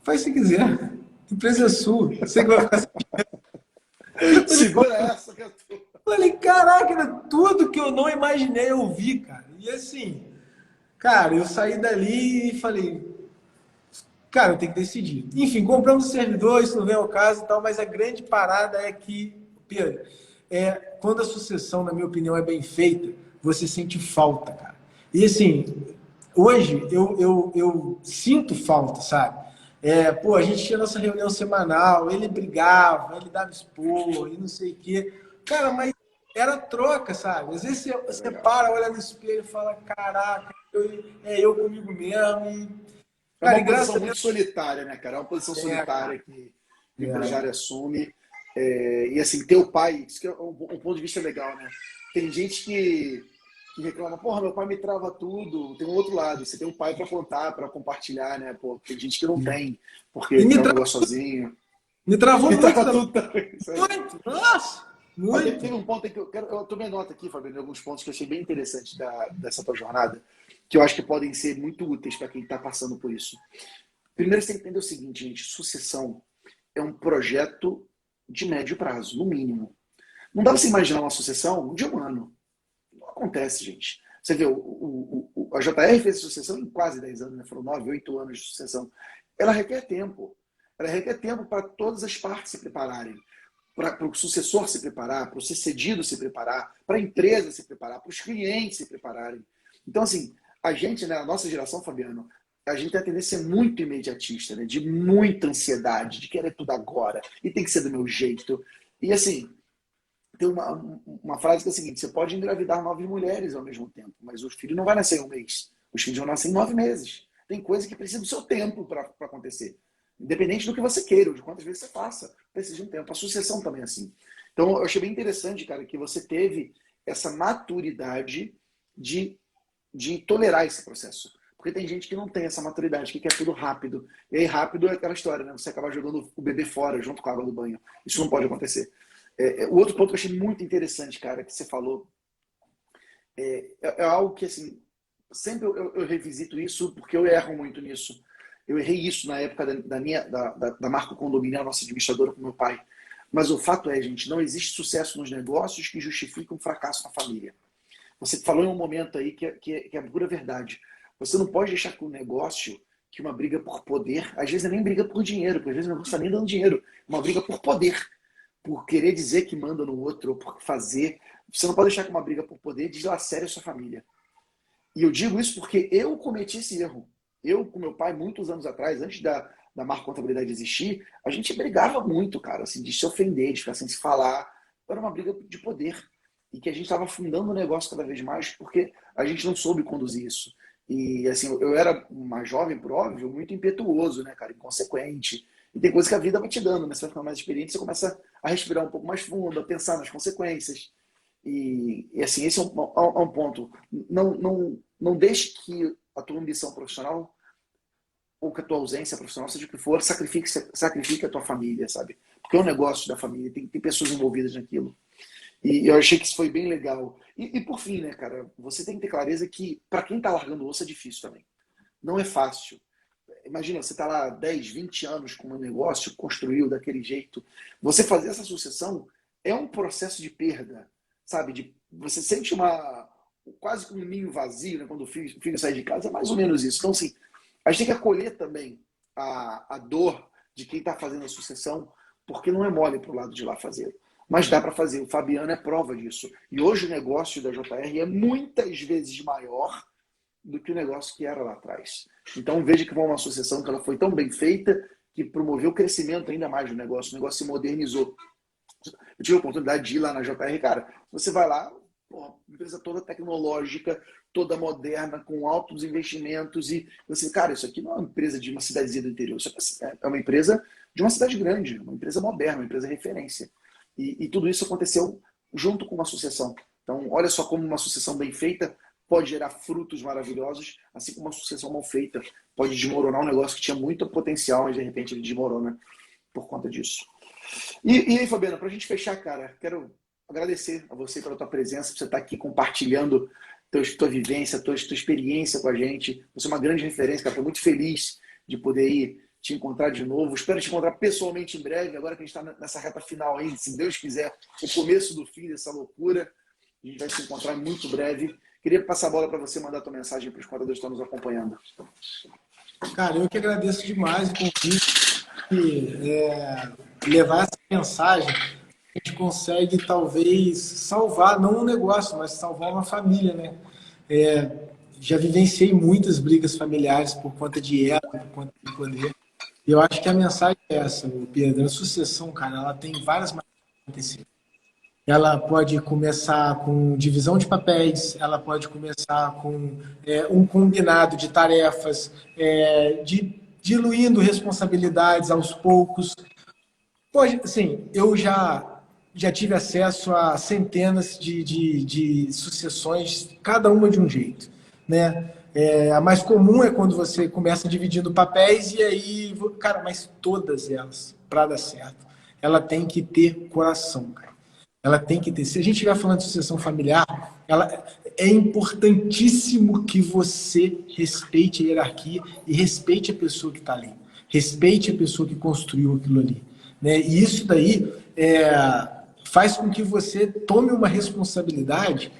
[SPEAKER 2] faz se quiser, a empresa é sua, você que vai ficar...
[SPEAKER 3] Segura essa que é tua.
[SPEAKER 2] Falei, caraca, era tudo que eu não imaginei ouvir, cara. E assim, Cara, eu saí dali e falei, cara, eu tenho que decidir. Enfim, compramos o servidor, isso não vem ao caso e tal, mas a grande parada é que, Pedro, quando a sucessão, na minha opinião, é bem feita, você sente falta, cara. E assim, hoje eu sinto falta, sabe? Pô, a gente tinha nossa reunião semanal, ele brigava, ele dava expor e não sei o quê. Cara, mas era troca, sabe? Às vezes você para, olha no espelho e fala, caraca, eu comigo mesmo.
[SPEAKER 3] É
[SPEAKER 2] Cara, e
[SPEAKER 3] uma
[SPEAKER 2] graças
[SPEAKER 3] posição
[SPEAKER 2] a
[SPEAKER 3] muito
[SPEAKER 2] Deus.
[SPEAKER 3] solitária, né, cara? É uma posição
[SPEAKER 2] Cara.
[SPEAKER 3] solitária que o
[SPEAKER 2] É.
[SPEAKER 3] empresário assume. E assim, ter o pai, isso que é um ponto de vista legal, né? Tem gente que reclama, porra, meu pai me trava tudo. Tem um outro lado, você tem um pai para contar, para compartilhar, né? Pô, tem gente que não tem,
[SPEAKER 2] E
[SPEAKER 3] porque quer um negócio sozinho.
[SPEAKER 2] me travou
[SPEAKER 3] Me
[SPEAKER 2] muito
[SPEAKER 3] trava
[SPEAKER 2] também.
[SPEAKER 3] tudo também. Sabe?
[SPEAKER 2] Muito! Nossa!
[SPEAKER 3] Mas
[SPEAKER 2] Muito!
[SPEAKER 3] teve um ponto aí que eu tomei nota aqui, Fabiano, de alguns pontos que eu achei bem interessantes dessa tua jornada, que eu acho que podem ser muito úteis para quem está passando por isso. Primeiro, você tem que entender o seguinte, gente: sucessão é um projeto de médio prazo, no mínimo. Não dá para você imaginar uma sucessão de um ano. Não acontece, gente. Você vê, a JR fez a sucessão em quase 10 anos, né? Foram 9, 8 anos de sucessão. Ela requer tempo. Ela requer tempo para todas as partes se prepararem. Para o sucessor se preparar, para o sucedido se preparar, para a empresa se preparar, para os clientes se prepararem. Então, assim, a gente, né, a nossa geração, Fabiano, a gente tem a tendência a ser muito imediatista, né, de muita ansiedade, de querer tudo agora, e tem que ser do meu jeito. E, assim, tem uma frase que é a seguinte: você pode engravidar 9 mulheres ao mesmo tempo, mas o filho não vai nascer em um mês. Os filhos vão nascer em 9 meses. Tem coisa que precisa do seu tempo para acontecer. Independente do que você queira, ou de quantas vezes você faça, precisa de um tempo. A sucessão também é assim. Então, eu achei bem interessante, cara, que você teve essa maturidade de, de tolerar esse processo. Porque tem gente que não tem essa maturidade, que quer tudo rápido. E aí, rápido é aquela história, né? Você acaba jogando o bebê fora junto com a água do banho. Isso não pode acontecer. O outro ponto que eu achei muito interessante, cara, que você falou, é algo que, assim, sempre eu revisito isso porque eu erro muito nisso. Eu errei isso na época da Marco Condomínio, a nossa administradora com meu pai. Mas o fato é, gente, não existe sucesso nos negócios que justifique um fracasso na família. Você falou em um momento aí que é a pura verdade. Você não pode deixar que um negócio, que uma briga por poder, às vezes não é nem briga por dinheiro, porque às vezes o negócio não está nem dando dinheiro, é uma briga por poder, por querer dizer que manda no outro, ou por fazer. Você não pode deixar que uma briga por poder deslacere a sua família. E eu digo isso porque eu cometi esse erro. Eu, com meu pai, muitos anos atrás, antes da Marco Contabilidade existir, a gente brigava muito, cara, assim, de se ofender, de ficar sem se falar. Era uma briga de poder. E que a gente estava afundando o negócio cada vez mais porque a gente não soube conduzir isso. E, assim, eu era uma jovem, por óbvio, muito impetuoso, né, cara, inconsequente. E tem coisa que a vida vai te dando, né? Você vai ficando mais experiente, você começa a respirar um pouco mais fundo, a pensar nas consequências. E assim, esse é um ponto. Não deixe que a tua ambição profissional ou que a tua ausência profissional, seja o que for, sacrifique a tua família, sabe? Porque é um negócio da família, tem pessoas envolvidas naquilo. E eu achei que isso foi bem legal. E por fim, né, cara, você tem que ter clareza que para quem tá largando osso é difícil também. Não é fácil. Imagina, você tá lá 10, 20 anos com um negócio, construiu daquele jeito. Você fazer essa sucessão é um processo de perda, sabe? Você sente quase que um ninho vazio, né? Quando o filho sai de casa, é mais ou menos isso. Então, assim, a gente tem que acolher também a dor de quem está fazendo a sucessão, porque não é mole para o lado de lá fazer. Mas dá para fazer. O Fabiano é prova disso. E hoje o negócio da JR é muitas vezes maior do que o negócio que era lá atrás. Então veja que foi uma associação que ela foi tão bem feita que promoveu o crescimento ainda mais do negócio. O negócio se modernizou. Eu tive a oportunidade de ir lá na JR, cara. Você vai lá, porra, empresa toda tecnológica, toda moderna, com altos investimentos e você, cara, isso aqui não é uma empresa de uma cidadezinha do interior, isso é uma empresa de uma cidade grande, uma empresa moderna, uma empresa referência. E tudo isso aconteceu junto com uma associação. Então, olha só como uma associação bem feita pode gerar frutos maravilhosos, assim como uma sucessão mal feita pode desmoronar um negócio que tinha muito potencial, mas de repente ele desmorona por conta disso. E aí, Fabiana, para a gente fechar, cara, quero agradecer a você pela tua presença, por você estar aqui compartilhando tua vivência, tua experiência com a gente. Você é uma grande referência, cara. Estou muito feliz de poder ir te encontrar de novo. Espero te encontrar pessoalmente em breve, agora que a gente está nessa reta final aí, se Deus quiser, o começo do fim dessa loucura. A gente vai se encontrar muito breve. Queria passar a bola para você mandar tua mensagem para os contadores que estão nos acompanhando.
[SPEAKER 2] Cara, eu que agradeço demais o convite e levar essa mensagem. A gente consegue talvez salvar, não um negócio, mas salvar uma família, né? É, já vivenciei muitas brigas familiares por conta de ego, por conta de poder. E eu acho que a mensagem é essa, Pedro. A sucessão, cara, ela tem várias maneiras de acontecer. Ela pode começar com divisão de papéis, ela pode começar com um combinado de tarefas, diluindo responsabilidades aos poucos. Pode, assim, eu já tive acesso a centenas de sucessões, cada uma de um jeito, né? A mais comum é quando você começa dividindo papéis e aí, cara, mas todas elas, para dar certo, ela tem que ter coração, cara. Ela tem que ter. Se a gente estiver falando de sucessão familiar, é importantíssimo que você respeite a hierarquia e respeite a pessoa que está ali. Respeite a pessoa que construiu aquilo ali. Né? E isso daí faz com que você tome uma responsabilidade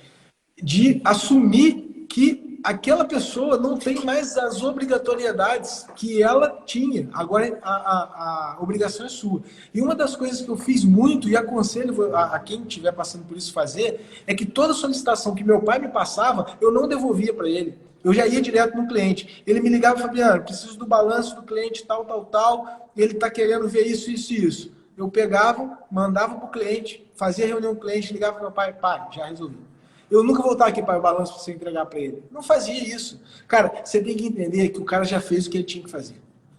[SPEAKER 2] de assumir que aquela pessoa não tem mais as obrigatoriedades que ela tinha. Agora a obrigação é sua. E uma das coisas que eu fiz muito e aconselho a quem estiver passando por isso fazer é que toda solicitação que meu pai me passava, eu não devolvia para ele. Eu já ia direto no cliente. Ele me ligava e Fabiano, preciso do balanço do cliente tal, tal, tal. Ele está querendo ver isso, isso e isso. Eu pegava, mandava para o cliente, fazia reunião com o cliente, ligava para meu pai, pai, já resolvi. Eu nunca voltar aqui para o balanço para você entregar para ele. Não fazia isso. Cara, você tem que entender que o cara já fez o que ele tinha que fazer.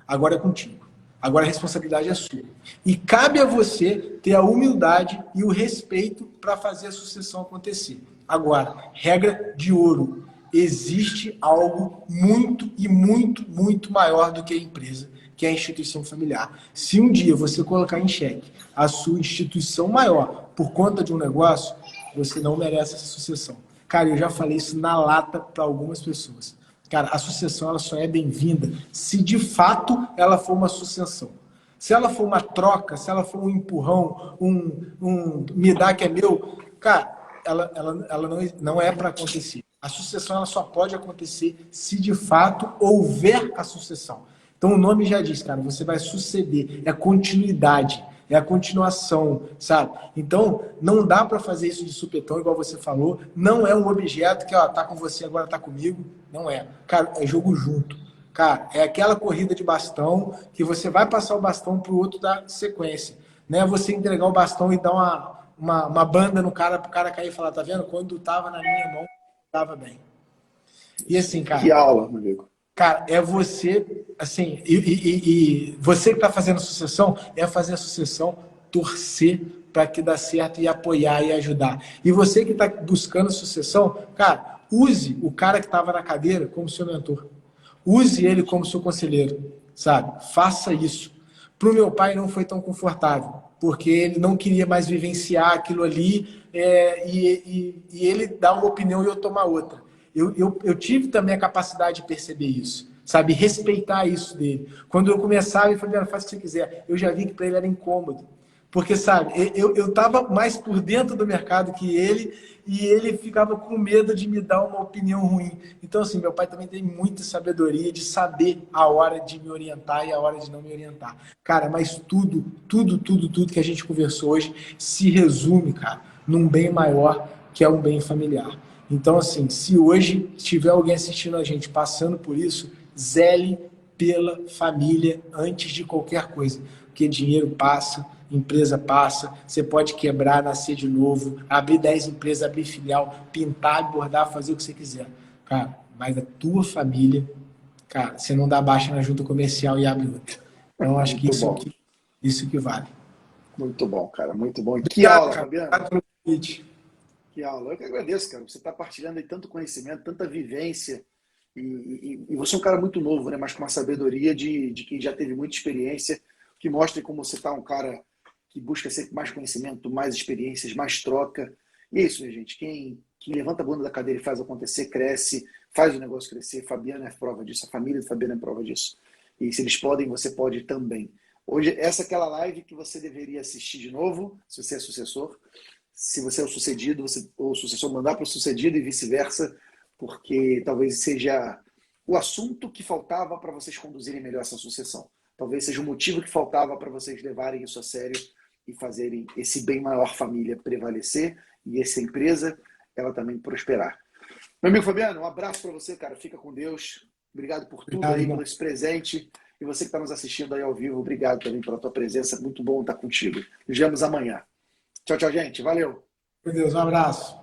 [SPEAKER 2] Agora é contigo. Agora a responsabilidade é sua. E cabe a você ter a humildade e o respeito para fazer a sucessão acontecer. Agora, regra de ouro. Existe algo muito e muito, muito maior do que a empresa, que é a instituição familiar. Se um dia você colocar em xeque a sua instituição maior por conta de um negócio, você não merece essa sucessão. Cara, eu já falei isso na lata para algumas pessoas. Cara, a sucessão ela só é bem-vinda se de fato ela for uma sucessão. Se ela for uma troca, se ela for um empurrão, me dá que é meu, cara, ela não é para acontecer. A sucessão ela só pode acontecer se de fato houver a sucessão. Então o nome já diz, cara, você vai suceder, é continuidade, é a continuação, sabe? Então não dá para fazer isso de supetão, igual você falou, não é um objeto que ó, tá com você, agora tá comigo, não é. Cara, é jogo junto. Cara, é aquela corrida de bastão que você vai passar o bastão pro outro dar sequência. Não é você entregar o bastão e dar uma banda no cara, pro cara cair e falar, tá vendo? Quando tava na minha mão, tava bem. E assim, cara...
[SPEAKER 3] Que aula, meu amigo.
[SPEAKER 2] Cara, é você, assim, e você que está fazendo a sucessão, é fazer a sucessão, torcer para que dê certo e apoiar e ajudar. E você que está buscando a sucessão, cara, use o cara que estava na cadeira como seu mentor. Use ele como seu conselheiro, sabe? Faça isso. Para o meu pai não foi tão confortável, porque ele não queria mais vivenciar aquilo ali e ele dá uma opinião e eu tomar outra. Eu tive também a capacidade de perceber isso, sabe? Respeitar isso dele. Quando eu começava, ele falou, faz o que você quiser. Eu já vi que para ele era incômodo. Porque, sabe, eu estava mais por dentro do mercado que ele e ele ficava com medo de me dar uma opinião ruim. Então, assim, meu pai também tem muita sabedoria de saber a hora de me orientar e a hora de não me orientar. Cara, mas tudo que a gente conversou hoje se resume, cara, num bem maior que é um bem familiar. Então, assim, se hoje tiver alguém assistindo a gente passando por isso, zele pela família antes de qualquer coisa. Porque dinheiro passa, empresa passa, você pode quebrar, nascer de novo, abrir 10 empresas, abrir filial, pintar, bordar, fazer o que você quiser. Cara, mas a tua família, cara, você não dá baixa na junta comercial e abre outra. Então, acho que isso que vale.
[SPEAKER 3] Muito bom, cara, muito bom.
[SPEAKER 2] Que aula, Fabiano.
[SPEAKER 3] Que aula. Eu que agradeço, cara. Você está partilhando aí tanto conhecimento, tanta vivência. E você é um cara muito novo, né? Mas com uma sabedoria de quem já teve muita experiência, que mostra como você está um cara que busca sempre mais conhecimento, mais experiências, mais troca. E é isso, minha gente. Quem levanta a bunda da cadeira e faz acontecer, cresce, faz o negócio crescer. Fabiano é prova disso, a família do Fabiano é prova disso. E se eles podem, você pode também. Hoje, essa é aquela live que você deveria assistir de novo, se você é sucessor. Se você é o sucedido, o sucessor mandar para o sucedido e vice-versa, porque talvez seja o assunto que faltava para vocês conduzirem melhor essa sucessão. Talvez seja o motivo que faltava para vocês levarem isso a sério e fazerem esse bem maior família prevalecer e essa empresa, ela também prosperar. Meu amigo Fabiano, um abraço para você, cara. Fica com Deus. Obrigado por tudo aí, por esse presente. E você que está nos assistindo aí ao vivo, obrigado também pela tua presença. Muito bom estar contigo. Nos vemos amanhã. Tchau, tchau, gente. Valeu.
[SPEAKER 2] Meu Deus, um abraço.